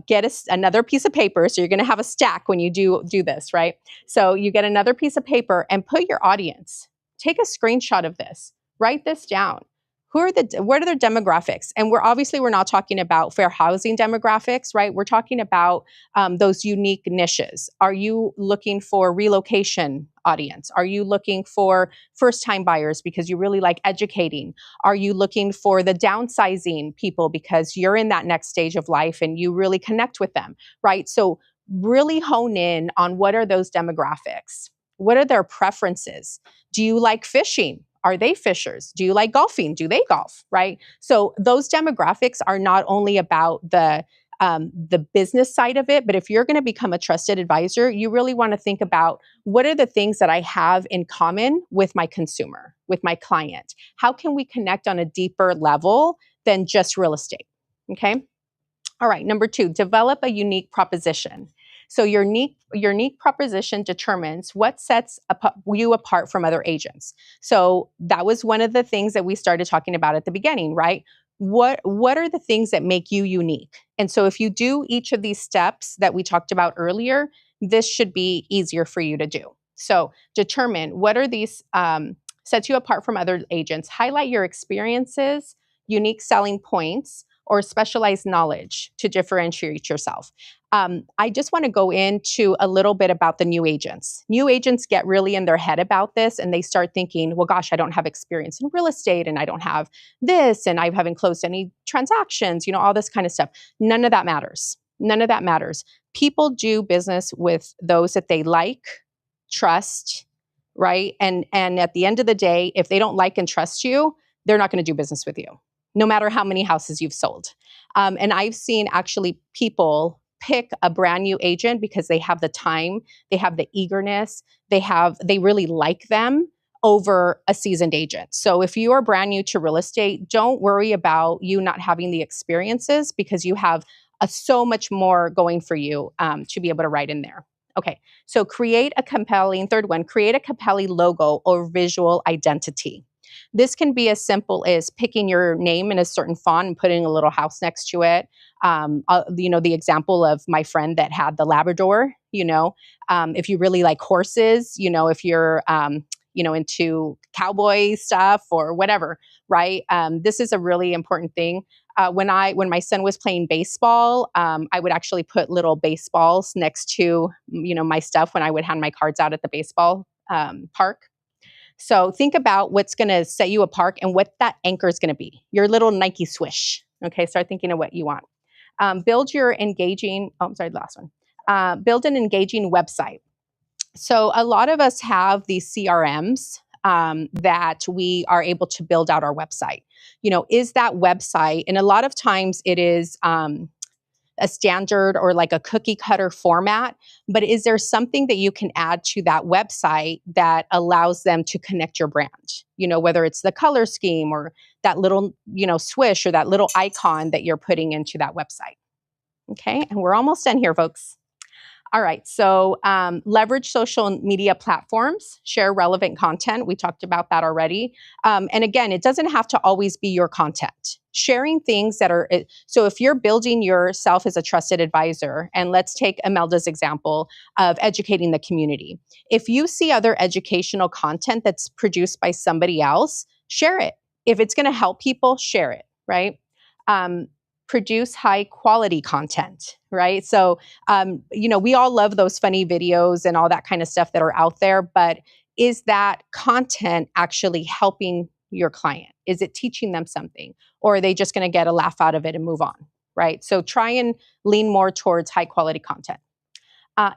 Get another piece of paper. So you're going to have a stack when you do this, right? So you get another piece of paper and put your audience. Take a screenshot of this. Write this down. What are their demographics? And we're not talking about fair housing demographics, right? We're talking about those unique niches. Are you looking for relocation audience? Are you looking for first-time buyers because you really like educating? Are you looking for the downsizing people because you're in that next stage of life and you really connect with them, right? So really hone in on what are those demographics? What are their preferences? Do you like fishing? Are they fishers? Do you like golfing? Do they golf, right? So those demographics are not only about the business side of it, but if you're going to become a trusted advisor, you really want to think about what are the things that I have in common with my consumer, with my client? How can we connect on a deeper level than just real estate? Okay. All right. Number 2, develop a unique proposition. So your unique proposition determines what sets you apart from other agents. So that was one of the things that we started talking about at the beginning, right? what are the things that make you unique? And so if you do each of these steps that we talked about earlier, this should be easier for you to do. So determine what are these sets you apart from other agents. Highlight your experiences, unique selling points, or specialized knowledge to differentiate yourself. I just want to go into a little bit about the new agents. New agents get really in their head about this and they start thinking, well, gosh, I don't have experience in real estate and I don't have this and I haven't closed any transactions, all this kind of stuff. None of that matters. None of that matters. People do business with those that they like, trust, right? And at the end of the day, if they don't like and trust you, they're not going to do business with you, no matter how many houses you've sold. And I've seen actually people pick a brand new agent because they have the time, they have the eagerness, they really like them over a seasoned agent. So if you are brand new to real estate, don't worry about you not having the experiences because you have so much more going for you to be able to write in there. Okay, so create a compelling logo or visual identity. This can be as simple as picking your name in a certain font and putting a little house next to it. The example of my friend that had the Labrador, if you really like horses, if you're, into cowboy stuff or whatever, right? This is a really important thing. When my son was playing baseball, I would actually put little baseballs next to, my stuff when I would hand my cards out at the baseball park. So think about what's going to set you apart and what that anchor is going to be. Your little Nike swish. Okay, start thinking of what you want. Build an engaging website. So a lot of us have these CRMs that we are able to build out our website. Is that website, and a lot of times it is a standard or like a cookie cutter format, but is there something that you can add to that website that allows them to connect your brand? Whether it's the color scheme or that little, swish or that little icon that you're putting into that website. Okay, and we're almost done here, folks. All right, so leverage social media platforms, share relevant content. We talked about that already. And again, it doesn't have to always be your content. Sharing things that are, so if you're building yourself as a trusted advisor, and let's take Imelda's example of educating the community. If you see other educational content that's produced by somebody else, share it. If it's gonna help people, share it, right? Produce high quality content, right? So, we all love those funny videos and all that kind of stuff that are out there, but is that content actually helping your client? Is it teaching them something? Or are they just going to get a laugh out of it and move on, right? So try and lean more towards high quality content.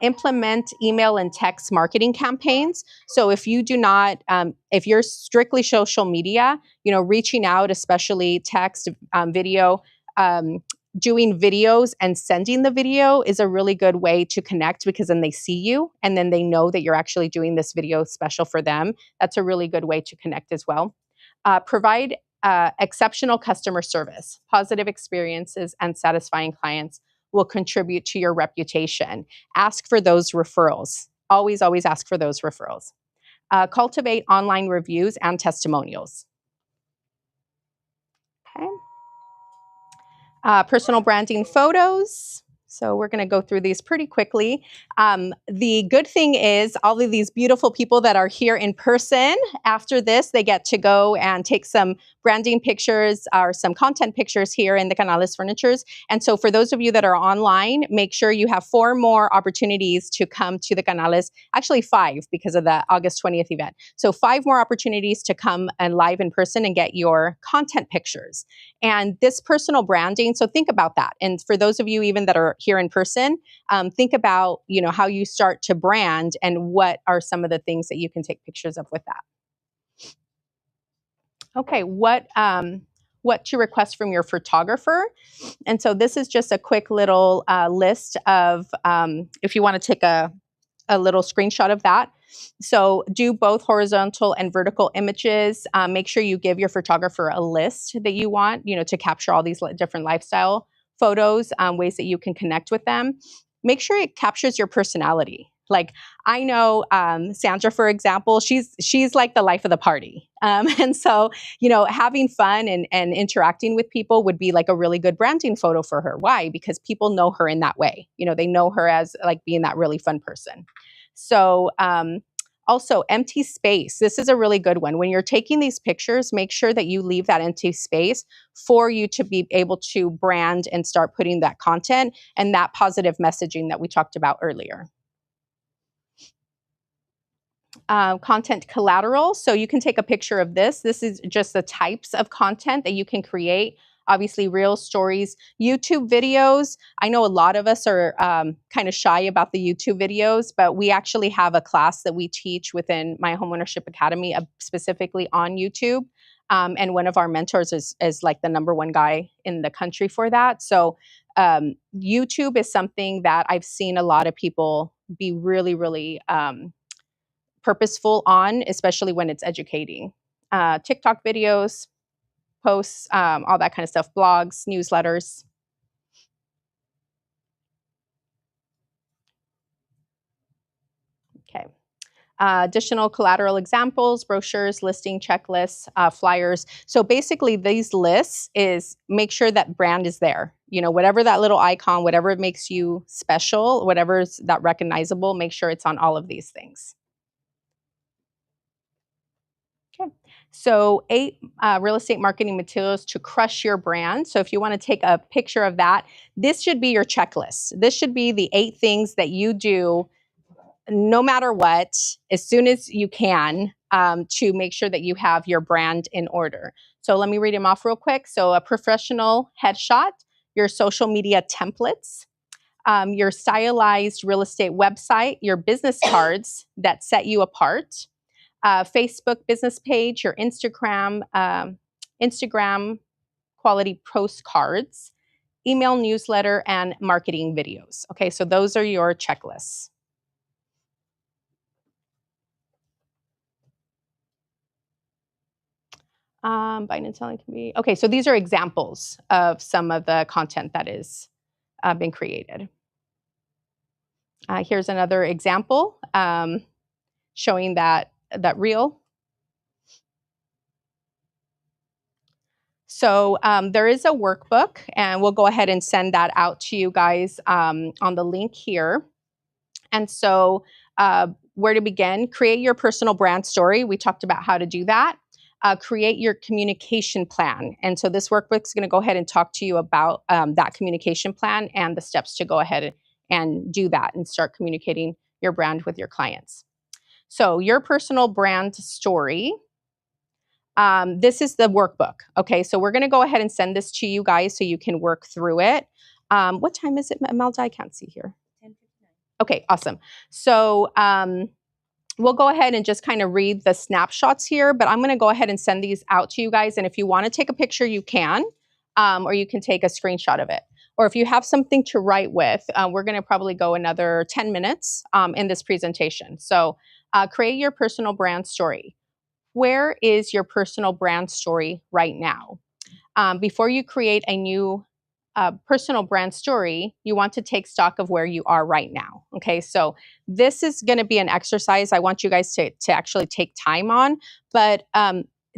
Implement email and text marketing campaigns. So if you do not, if you're strictly social media, reaching out, especially text, video, doing videos and sending the video is a really good way to connect because then they see you and then they know that you're actually doing this video special for them. That's a really good way to connect as well. Provide exceptional customer service. Positive experiences and satisfying clients will contribute to your reputation. Ask for those referrals. Always, always ask for those referrals. Cultivate online reviews and testimonials. Okay. Personal branding photos. So we're going to go through these pretty quickly. The good thing is all of these beautiful people that are here in person, after this, they get to go and take some branding pictures or some content pictures here in the Canales Furnitures. And so for those of you that are online, make sure you have 4 more opportunities to come to the Canales, actually 5 because of the August 20th event. So 5 more opportunities to come and live in person and get your content pictures. And this personal branding, so think about that. And for those of you even that are here in person, think about, how you start to brand and what are some of the things that you can take pictures of with that. Okay, what to request from your photographer. And so this is just a quick little list of, if you want to take a little screenshot of that. So do both horizontal and vertical images. Make sure you give your photographer a list that you want, to capture all these different lifestyle photos, ways that you can connect with them. Make sure it captures your personality. Like I know Sandra, for example, she's like the life of the party. And so, having fun and interacting with people would be like a really good branding photo for her. Why? Because people know her in that way. They know her as like being that really fun person. So, also, empty space. This is a really good one. When you're taking these pictures, make sure that you leave that empty space for you to be able to brand and start putting that content and that positive messaging that we talked about earlier. Content collateral. So you can take a picture of this. This is just the types of content that you can create. Obviously, real stories, YouTube videos. I know a lot of us are kind of shy about the YouTube videos, but we actually have a class that we teach within my Homeownership Academy specifically on YouTube. And one of our mentors is like the #1 guy in the country for that. So YouTube is something that I've seen a lot of people be really, really purposeful on, especially when it's educating. TikTok videos, posts, all that kind of stuff, blogs, newsletters. Okay. Additional collateral examples, brochures, listing checklists, flyers. So basically these lists is make sure that brand is there. Whatever that little icon, whatever makes you special, whatever is that recognizable, make sure it's on all of these things. Okay. So 8 real estate marketing materials to crush your brand. So if you want to take a picture of that, this should be your checklist. This should be the 8 things that you do no matter what, as soon as you can, to make sure that you have your brand in order. So let me read them off real quick. So a professional headshot, your social media templates, your stylized real estate website, your business cards that set you apart, Facebook business page, your Instagram quality postcards, email newsletter, and marketing videos. Okay, so those are your checklists. Buying and selling can be, okay, so these are examples of some of the content that is been created. Here's another example showing that reel. So there is a workbook, and we'll go ahead and send that out to you guys on the link here. And so where to begin? Create your personal brand story. We talked about how to do that. Create your communication plan. And so this workbook is going to go ahead and talk to you about that communication plan and the steps to go ahead and do that and start communicating your brand with your clients. So your personal brand story. This is the workbook. Okay, so we're going to go ahead and send this to you guys so you can work through it. What time is it, Imelda? I can't see here. 10:59. Okay, awesome. So we'll go ahead and just kind of read the snapshots here, but I'm going to go ahead and send these out to you guys. And if you want to take a picture, you can, or you can take a screenshot of it. Or if you have something to write with, we're going to probably go another 10 minutes in this presentation. So create your personal brand story. Where is your personal brand story right now? Before you create a new personal brand story, you want to take stock of where you are right now. Okay, so this is going to be an exercise I want you guys to actually take time on. But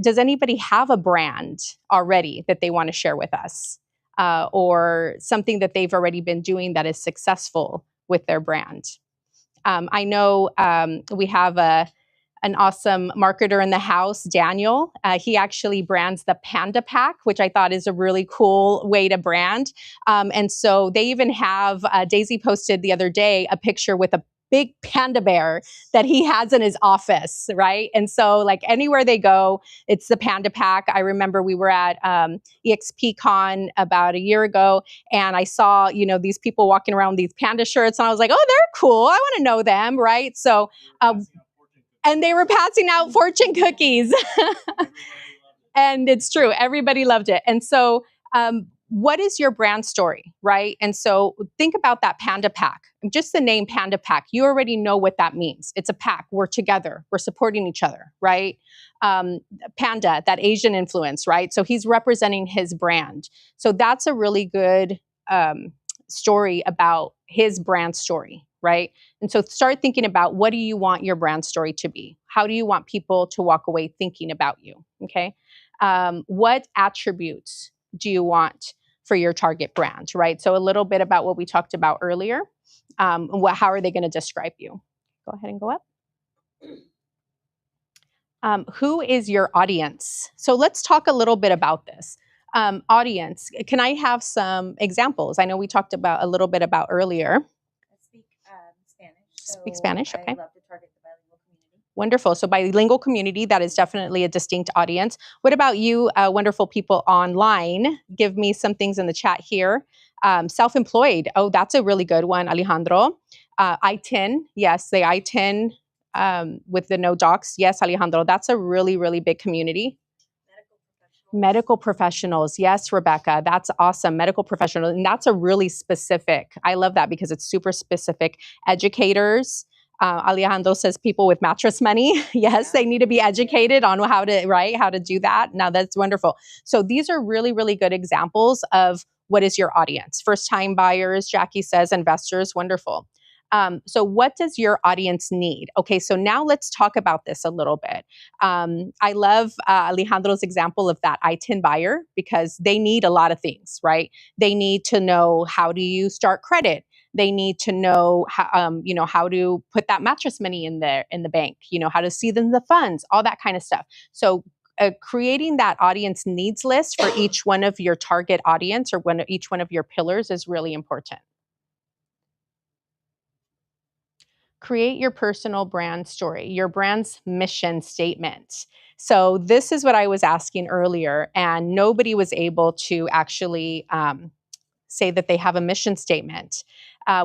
does anybody have a brand already that they want to share with us? Or something that they've already been doing that is successful with their brand? I know we have an awesome marketer in the house, Daniel. He actually brands the Panda Pack, which I thought is a really cool way to brand. And so they even have, Daisy posted the other day, a picture with a big panda bear that he has in his office, right? And so like anywhere they go, it's the Panda Pack. I remember we were at EXPCon about a year ago, and I saw, these people walking around with these panda shirts, and I was like, oh, they're cool. I want to know them, right? So, and they were passing out fortune cookies. And it's true. Everybody loved it. And so what is your brand story, right? And so think about that Panda Pack. Just the name Panda Pack, you already know what that means. It's a pack. We're together. We're supporting each other, right? Panda, that Asian influence, right? So he's representing his brand. So that's a really good story about his brand story. right? And so start thinking about, what do you want your brand story to be? How do you want people to walk away thinking about you? Okay. What attributes do you want for your target brand, right? So a little bit about what we talked about earlier. How are they going to describe you? Go ahead and go up. Who is your audience? So let's talk a little bit about this. Audience, can I have some examples? I know we talked about a little bit about earlier. I speak Spanish. So Speak Spanish, okay. I love to target the bilingual community. Wonderful. So bilingual community, that is definitely a distinct audience. What about you, wonderful people online? Give me some things in the chat here. Self-employed. Oh, that's a really good one, Alejandro. I-10. Yes, the I-10 with the no docs. Yes, Alejandro. That's a really, really big community. Medical professionals. Yes, Rebecca. That's awesome. Medical professionals. And that's a really specific. I love that because it's super specific. Educators. Alejandro says people with mattress money. Yes, they need to be educated on how to do that. Now that's wonderful. So these are really, really good examples of what is your audience. First time buyers, Jackie says, investors, wonderful. So what does your audience need? Okay, so now let's talk about this a little bit. I love Alejandro's example of that I-10 buyer because they need a lot of things, right? They need to know, how do you start credit? They need to know how to put that mattress money in the bank, how to see them the funds, all that kind of stuff. So creating that audience needs list for each one of your target audience or each one of your pillars is really important. Create your personal brand story, your brand's mission statement. So this is what I was asking earlier, and nobody was able to actually say that they have a mission statement.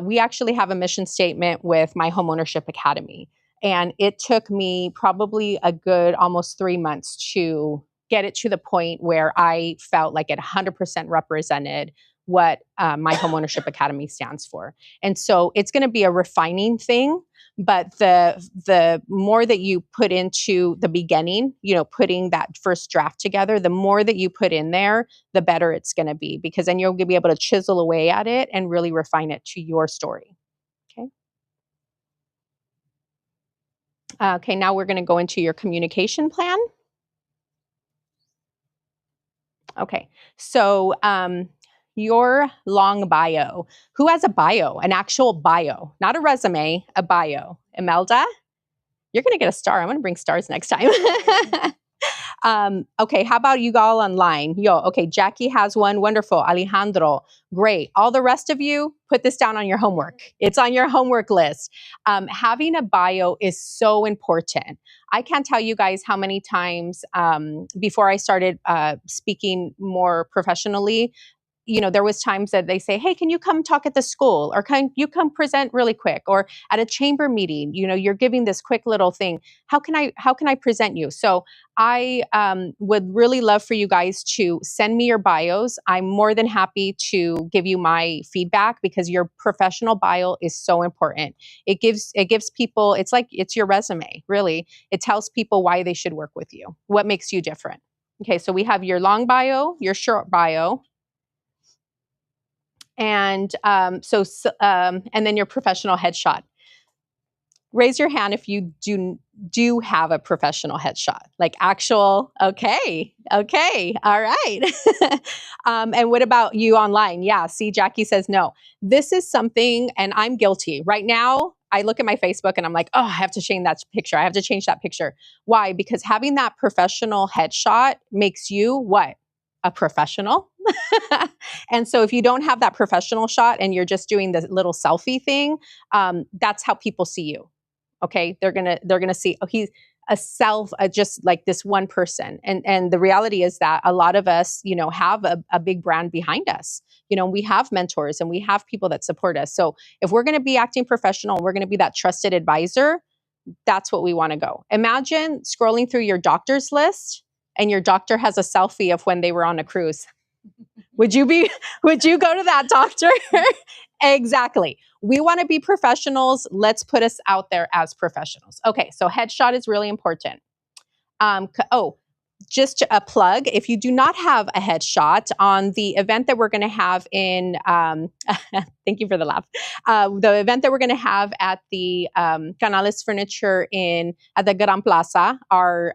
We actually have a mission statement with my Homeownership Academy, and it took me probably a good almost 3 months to get it to the point where I felt like it 100% represented what my Homeownership Academy stands for. And so it's going to be a refining thing, but the more that you put into the beginning, putting that first draft together, the more that you put in there, the better it's going to be, because then you'll be able to chisel away at it and really refine it to your story. Okay. Okay, now we're going to go into your communication plan. Okay, so your long bio. Who has a bio? An actual bio, not a resume, a bio. Imelda, you're going to get a star. I'm going to bring stars next time. Okay, how about you all online? Okay, Jackie has one. Wonderful. Alejandro, great. All the rest of you, put this down on your homework. It's on your homework list. Having a bio is so important. I can't tell you guys how many times before I started speaking more professionally, there was times that they say, hey, can you come talk at the school? Or can you come present really quick? Or at a chamber meeting, you're giving this quick little thing. How can I present you? So I would really love for you guys to send me your bios. I'm more than happy to give you my feedback because your professional bio is so important. It gives people, it's your resume, really. It tells people why they should work with you. What makes you different? Okay, so we have your long bio, your short bio, and and then your professional headshot. Raise your hand if you do have a professional headshot, like actual. Okay, all right. And what about you online? Yeah, see, Jackie says no. This is something, and I'm guilty right now. I look at my Facebook and I'm like, oh, I have to change that picture. I have to change that picture. Why? Because having that professional headshot makes you what? A professional. And so if you don't have that professional shot and you're just doing the little selfie thing, that's how people see you. Okay, they're gonna see, oh, he's just like this one person. And the reality is that a lot of us, have a big brand behind us. We have mentors and we have people that support us. So if we're going to be acting professional, we're going to be that trusted advisor. That's what we want to go. Imagine scrolling through your doctor's list and your doctor has a selfie of when they were on a cruise. Would you go to that doctor? Exactly. We want to be professionals. Let's put us out there as professionals. Okay, so headshot is really important. just a plug, if you do not have a headshot on the event that we're going to have in, thank you for the laugh, the event that we're going to have at the Canales Furniture at the Gran Plaza, our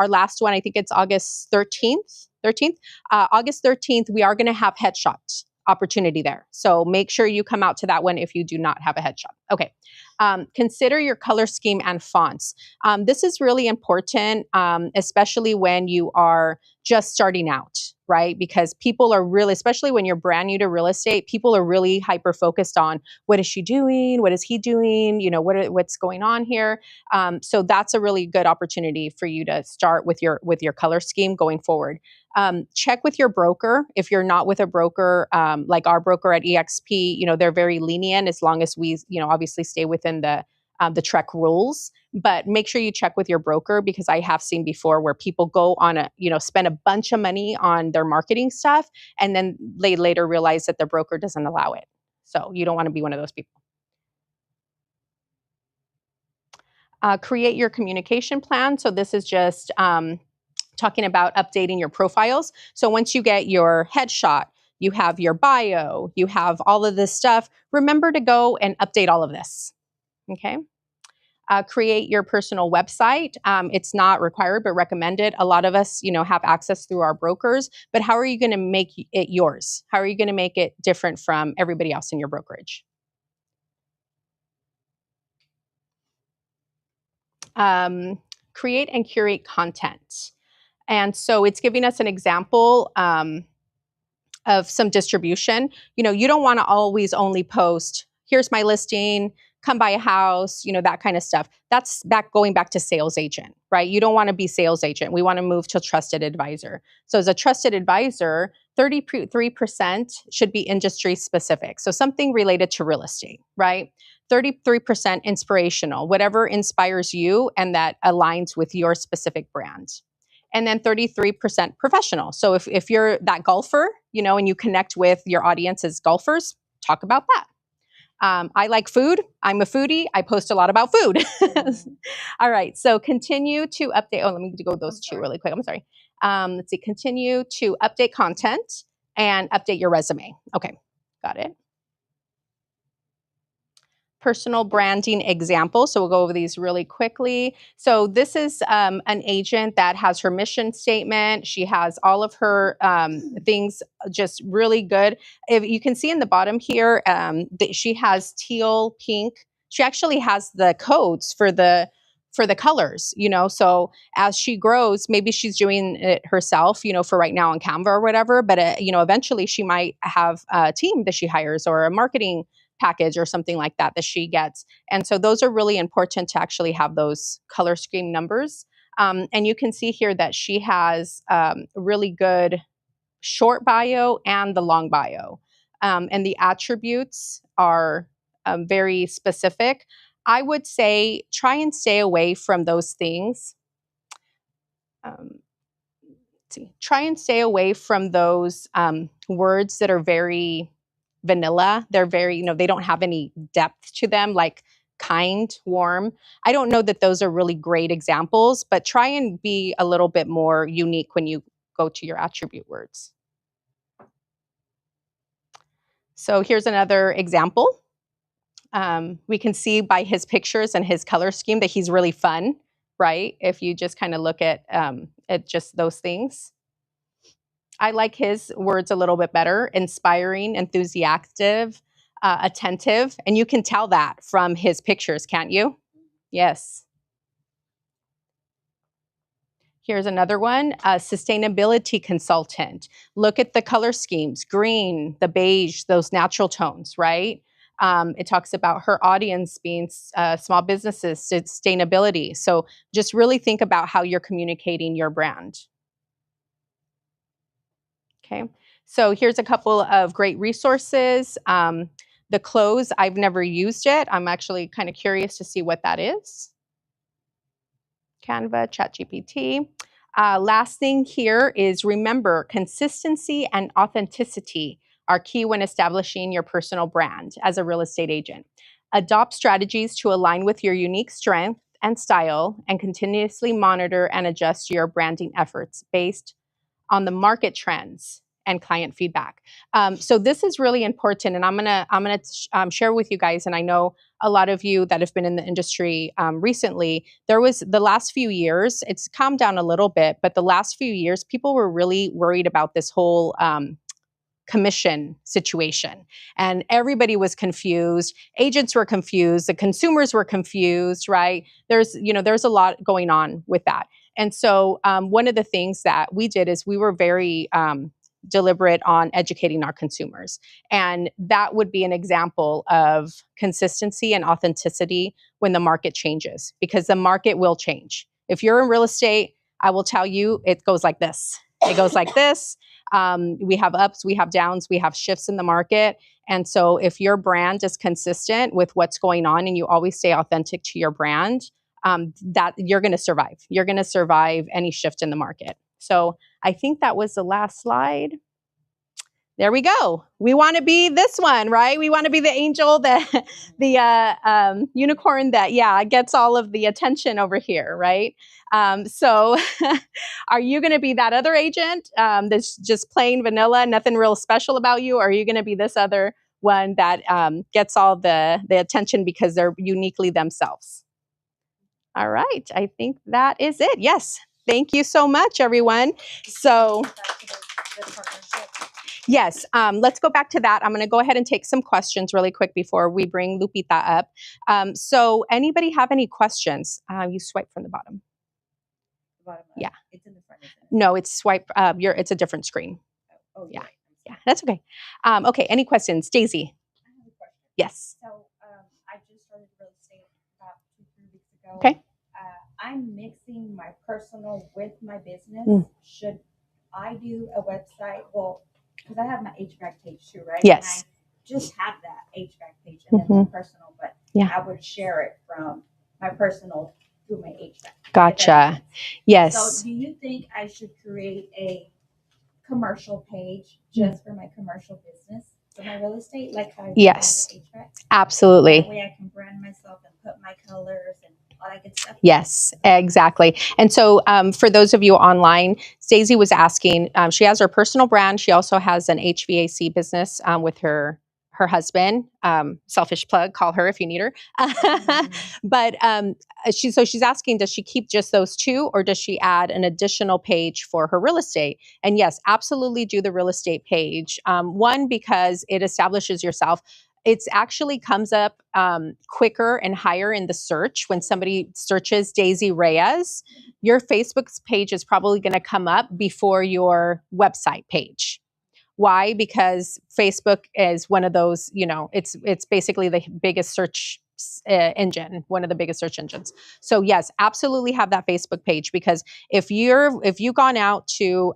last one, I think it's August 13th. August 13th, we are going to have headshot opportunity there. So make sure you come out to that one if you do not have a headshot. Okay. Consider your color scheme and fonts. This is really important, especially when you are just starting out, right? Because people are really, especially when you're brand new to real estate, people are really hyper focused on what is she doing? What is he doing? You know, what's going on here? So that's a really good opportunity for you to start with your color scheme going forward. Check with your broker. If you're not with a broker, like our broker at EXP, you know, they're very lenient as long as we, you know, obviously stay within the TREC rules, but make sure you check with your broker, because I have seen before where people go on spend a bunch of money on their marketing stuff, and then they later realize that the broker doesn't allow it. So you don't want to be one of those people. Create your communication plan. So this is just talking about updating your profiles. So once you get your headshot, you have your bio, you have all of this stuff, remember to go and update all of this, okay? Create your personal website. It's not required, but recommended. A lot of us, you know, have access through our brokers, but how are you going to make it yours? How are you going to make it different from everybody else in your brokerage? Create and curate content. And so it's giving us an example of some distribution. You know, you don't want to always only post, here's my listing, come buy a house, you know, that kind of stuff. That's going back to sales agent, right? You don't want to be sales agent. We want to move to trusted advisor. So as a trusted advisor, 33% should be industry specific. So something related to real estate, right? 33% inspirational, whatever inspires you and that aligns with your specific brand. And then 33% professional. So if you're that golfer, you know, and you connect with your audience as golfers, talk about that. I like food. I'm a foodie. I post a lot about food. All right. So continue to update. Oh, let me go those two really quick. I'm sorry. Let's see. Continue to update content and update your resume. Okay. Got it. Personal branding example. So we'll go over these really quickly. So this is an agent that has her mission statement. She has all of her things just really good. If you can see in the bottom here, she has teal, pink. She actually has the codes for the colors, you know, so as she grows, maybe she's doing it herself, you know, for right now on Canva or whatever, but you know, eventually she might have a team that she hires or a marketing package or something like that she gets. And so those are really important to actually have those color scheme numbers. And you can see here that she has really good short bio and the long bio. And the attributes are very specific. I would say try and stay away from those things. Try and stay away from those words that are very vanilla. They're very, you know, they don't have any depth to them, like kind, warm. I don't know that those are really great examples, but try and be a little bit more unique when you go to your attribute words. So here's another example. We can see by his pictures and his color scheme that he's really fun, right? If you just kind of look at just those things. I like his words a little bit better: inspiring, enthusiastic, attentive. And you can tell that from his pictures, can't you? Yes. Here's another one, a sustainability consultant. Look at the color schemes, green, the beige, those natural tones, right? It talks about her audience being small businesses, sustainability. So just really think about how you're communicating your brand. Okay, so here's a couple of great resources. The Close, I've never used it. I'm actually kind of curious to see what that is. Canva, ChatGPT. Last thing here is remember, consistency and authenticity are key when establishing your personal brand as a real estate agent. Adopt strategies to align with your unique strength and style, and continuously monitor and adjust your branding efforts based on the market trends and client feedback. So this is really important, and I'm gonna share with you guys. And I know a lot of you that have been in the industry recently. There was the last few years. It's calmed down a little bit, but the last few years, people were really worried about this whole commission situation, and everybody was confused. Agents were confused. The consumers were confused. Right? There's a lot going on with that. And so one of the things that we did is we were very deliberate on educating our consumers. And that would be an example of consistency and authenticity when the market changes, because the market will change. If you're in real estate, I will tell you, it goes like this. It goes like this. We have ups, we have downs, we have shifts in the market. And so if your brand is consistent with what's going on and you always stay authentic to your brand, that you're going to survive. You're going to survive any shift in the market. So I think that was the last slide. There we go. We want to be this one, right? We want to be the angel, the unicorn that, gets all of the attention over here, right? So are you going to be that other agent that's just plain vanilla, nothing real special about you? Or are you going to be this other one that gets all the attention because they're uniquely themselves? All right. I think that is it. Yes. Thank you so much, everyone. So, yes, let's go back to that. I'm going to go ahead and take some questions really quick before we bring Lupita up. So, anybody have any questions? You swipe from the bottom. Yeah. It's in the front. No, it's swipe. It's a different screen. Oh, yeah. Yeah, that's okay. Okay. Any questions, Daisy? I have a question. Yes. So, I just started real estate about 2-3 weeks ago. Okay. I'm mixing my personal with my business. Should I do a website? Well, because I have my HVAC page too, right? Yes. And I just have that HVAC page and then my personal, but I would share it from my personal through my HVAC. Gotcha. Yes. So do you think I should create a commercial page just for my commercial business, for my real estate, like how I do Yes. HVAC? Absolutely. That way I can brand myself and put my colors and all that good stuff. Yes, exactly. And so for those of you online, Stacey was asking, she has her personal brand. She also has an HVAC business with her husband. Selfish plug, call her if you need her. But she's asking, does she keep just those two, or does she add an additional page for her real estate? And yes, absolutely do the real estate page. One, because it establishes yourself. It actually comes up quicker and higher in the search. When somebody searches Daisy Reyes, your Facebook page is probably going to come up before your website page. Why? Because Facebook is one of those, it's basically the biggest search engine, one of the biggest search engines. So yes, absolutely have that Facebook page, because if you've gone out to,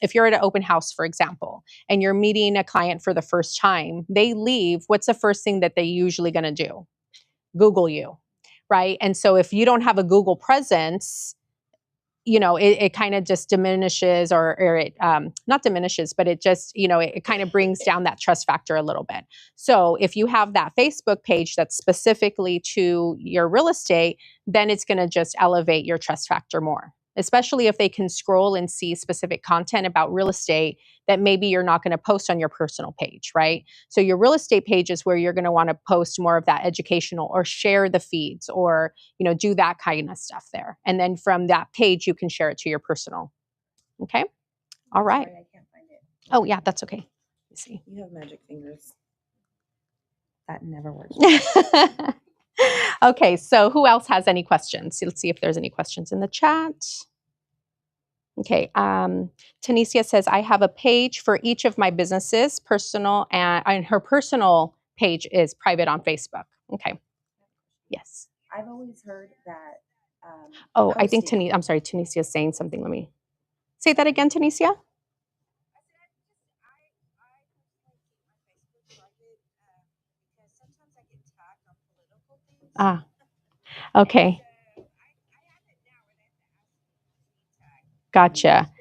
if you're at an open house, for example, and you're meeting a client for the first time, they leave. What's the first thing that they usually going to do? Google you, right? And so if you don't have a Google presence, it kind of just diminishes, or it not diminishes, but it just, it kind of brings down that trust factor a little bit. So if you have that Facebook page that's specifically to your real estate, then it's going to just elevate your trust factor more, especially if they can scroll and see specific content about real estate that maybe you're not going to post on your personal page, right? So your real estate page is where you're going to want to post more of that educational, or share the feeds, or, do that kind of stuff there. And then from that page, you can share it to your personal. Okay. All right. Sorry, I can't find it. Oh yeah, that's okay. Let's see. You have magic fingers. That never works. Okay. So who else has any questions? Let's see if there's any questions in the chat. Okay, Tanisha says, I have a page for each of my businesses, personal, and her personal page is private on Facebook. Okay, yes. I've always heard that. I think Tanisha is saying something. Let me say that again, Tanisha. Ah, okay. Gotcha.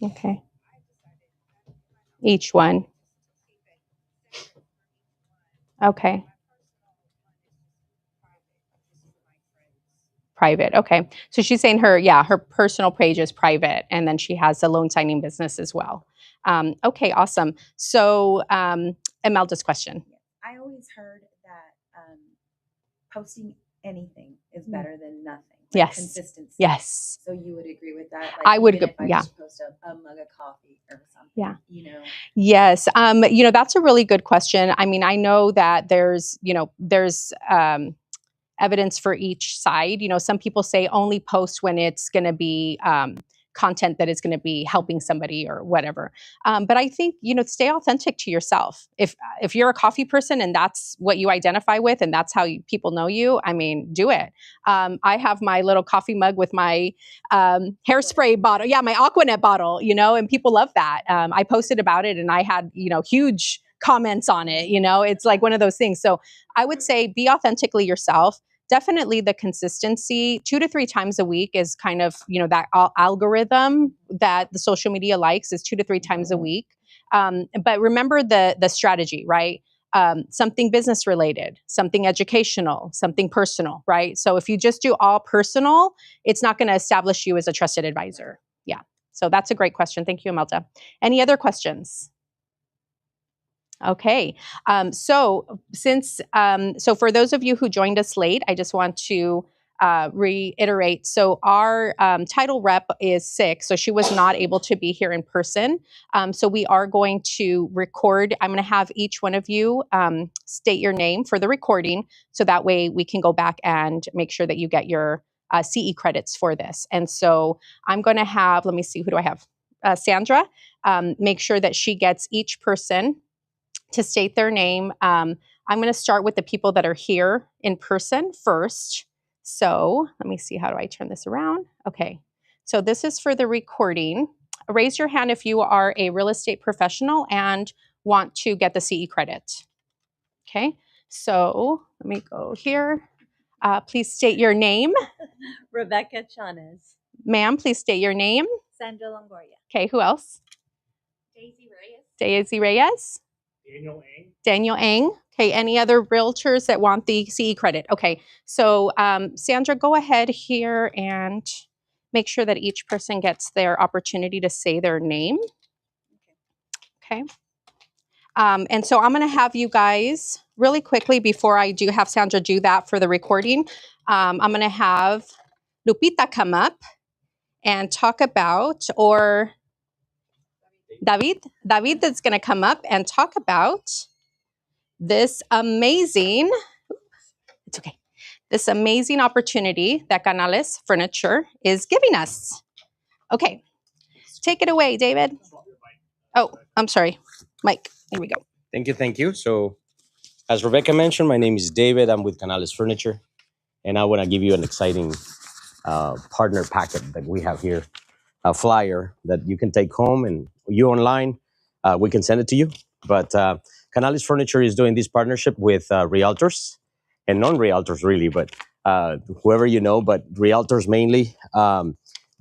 Okay. Each one. Okay. Private. Okay. So she's saying her personal page is private, and then she has a loan signing business as well. Okay, awesome. So Imelda's question. I always heard that posting anything is better than nothing. Yes. Consistency. Yes. So you would agree with that? I would even if I yeah. just post a mug of coffee or something. Yeah. Yes. That's a really good question. I mean, I know that there's evidence for each side. Some people say only post when it's going to be content that is going to be helping somebody or whatever. But I think, stay authentic to yourself. If you're a coffee person and that's what you identify with and that's how people know you, I mean, do it. I have my little coffee mug with my hairspray bottle. Yeah, my Aquanet bottle, and people love that. I posted about it and I had, huge comments on it. It's like one of those things. So I would say be authentically yourself. Definitely the consistency, 2 to 3 times a week is kind of, that algorithm that the social media likes is 2 to 3 times a week. But remember the strategy, right? Something business related, something educational, something personal, right? So if you just do all personal, it's not going to establish you as a trusted advisor. Yeah. So that's a great question. Thank you, Imelda. Any other questions? Okay, so for those of you who joined us late, I just want to reiterate. So our title rep is sick, so she was not able to be here in person. So we are going to record. I'm going to have each one of you state your name for the recording, so that way we can go back and make sure that you get your CE credits for this. And so I'm going to have, let me see, who do I have? Sandra, make sure that she gets each person to state their name. I'm going to start with the people that are here in person first. So let me see, how do I turn this around? Okay, so this is for the recording. Raise your hand if you are a real estate professional and want to get the CE credit. Okay, so let me go here. Please state your name. Rebecca Chanes. Ma'am, please state your name. Sandra Longoria. Okay, who else? Daisy Reyes. Daisy Reyes. Daniel Ang. Daniel Ang. Okay, any other realtors that want the CE credit? Okay, so Sandra, go ahead here and make sure that each person gets their opportunity to say their name. Okay. And so I'm going to have you guys really quickly, before I do have Sandra do that for the recording, I'm going to have Lupita come up and talk about, or David is going to come up and talk about this amazing, it's okay, this amazing opportunity that Canales Furniture is giving us. Okay, take it away, David. Oh, I'm sorry, Mike, here we go. Thank you. So as Rebecca mentioned, my name is David. I'm with Canales Furniture, and I want to give you an exciting partner packet that we have here, a flyer that you can take home, and you online, we can send it to you. But Canales Furniture is doing this partnership with realtors and non-realtors really, but whoever you know, but realtors mainly.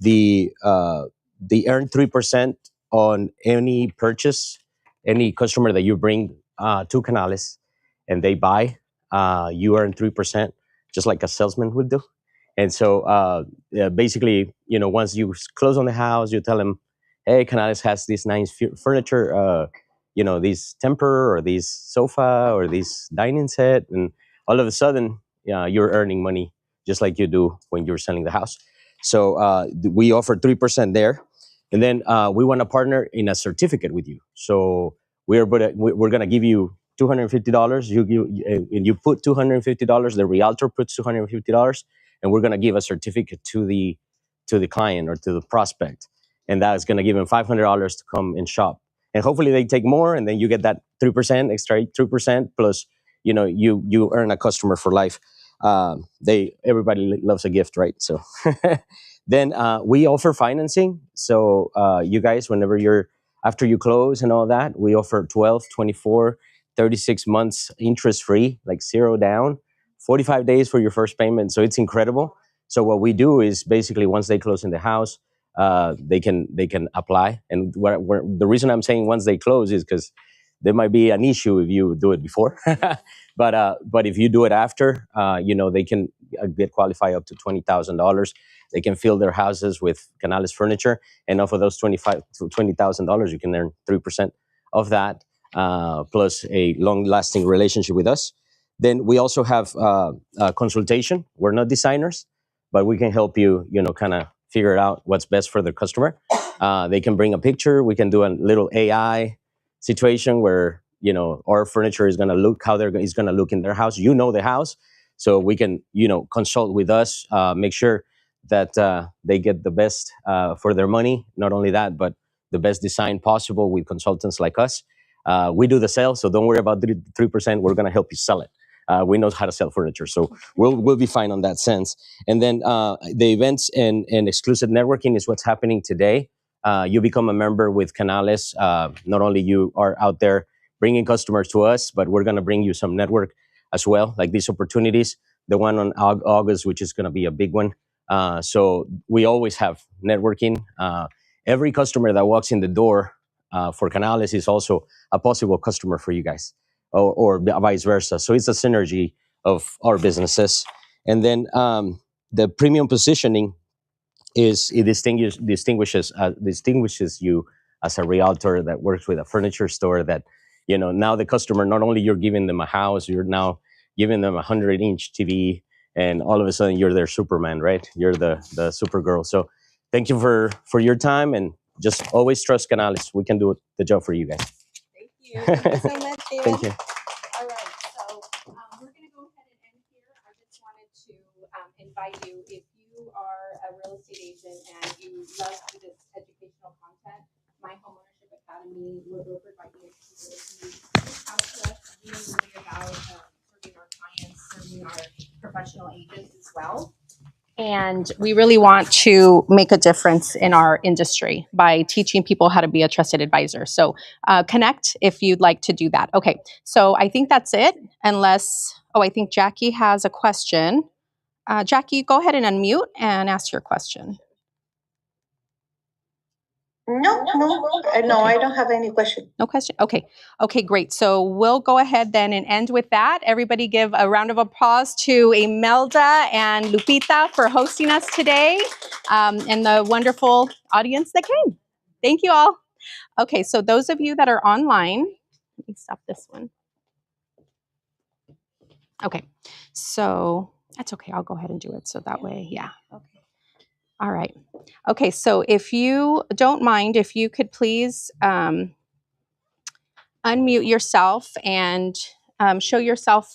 They earn 3% on any purchase, any customer that you bring to Canales and they buy, you earn 3%, just like a salesman would do. And so basically, once you close on the house, you tell them, hey, Canales has this nice furniture, this temper or this sofa or this dining set. And all of a sudden, you're earning money just like you do when you're selling the house. So we offer 3% there. And then we want to partner in a certificate with you. So we're going to give you $250. You put $250. The realtor puts $250, and we're going to give a certificate to the client or to the prospect, and that is going to give them $500 to come and shop. And hopefully they take more, and then you get that 3% extra, 3% plus. You earn a customer for life. Everybody loves a gift, right? So then we offer financing. So you guys, whenever after you close and all that, we offer 12, 24, 36 months interest free, like 0 down, 45 days for your first payment. So it's incredible. So what we do is basically once they close in the house, they can apply. And the reason I'm saying once they close is because there might be an issue if you do it before. But if you do it after, they can get qualified up to $20,000. They can fill their houses with Canales furniture, and off of those $20,000, you can earn 3% of that, plus a long-lasting relationship with us. Then we also have consultation. We're not designers, but we can help you, kind of figure out what's best for the customer. They can bring a picture. We can do a little AI situation where our furniture is going to look how it's going to look in their house. The house, so we can consult with us, make sure that they get the best for their money. Not only that, but the best design possible with consultants like us. We do the sale, so don't worry about 3%. We're going to help you sell it. We know how to sell furniture, so we'll be fine on that sense. And then the events and exclusive networking is what's happening today. You become a member with Canales. Not only you are out there bringing customers to us, but we're going to bring you some network as well, like these opportunities. The one on August, which is going to be a big one. So we always have networking. Every customer that walks in the door for Canales is also a possible customer for you guys, or vice versa. So it's a synergy of our businesses. And then the premium positioning distinguishes you as a realtor that works with a furniture store. That now the customer, not only you're giving them a house, you're now giving them a 100-inch TV, and all of a sudden you're their Superman, right? You're the Supergirl. So thank you for your time, and just always trust Canales. We can do the job for you guys. Thank you. Thank you so much, David. Thank you. All right, so we're going to go ahead and end here. I just wanted to invite you, if you are a real estate agent and you love this educational content, my Homeownership Academy was offered by EXP. Out to us, we know really about serving our clients, serving our professional agents as well. And we really want to make a difference in our industry by teaching people how to be a trusted advisor. So connect if you'd like to do that. Okay, so I think that's it. I think Jackie has a question. Jackie, go ahead and unmute and ask your question. No, I don't have any question. No question? Okay, great. So we'll go ahead then and end with that. Everybody give a round of applause to Imelda and Lupita for hosting us today, and the wonderful audience that came. Thank you all. Okay, so those of you that are online, let me stop this one. Okay, so that's okay. I'll go ahead and do it. So that way, yeah. Okay. All right. Okay, so if you don't mind, if you could please unmute yourself and show yourself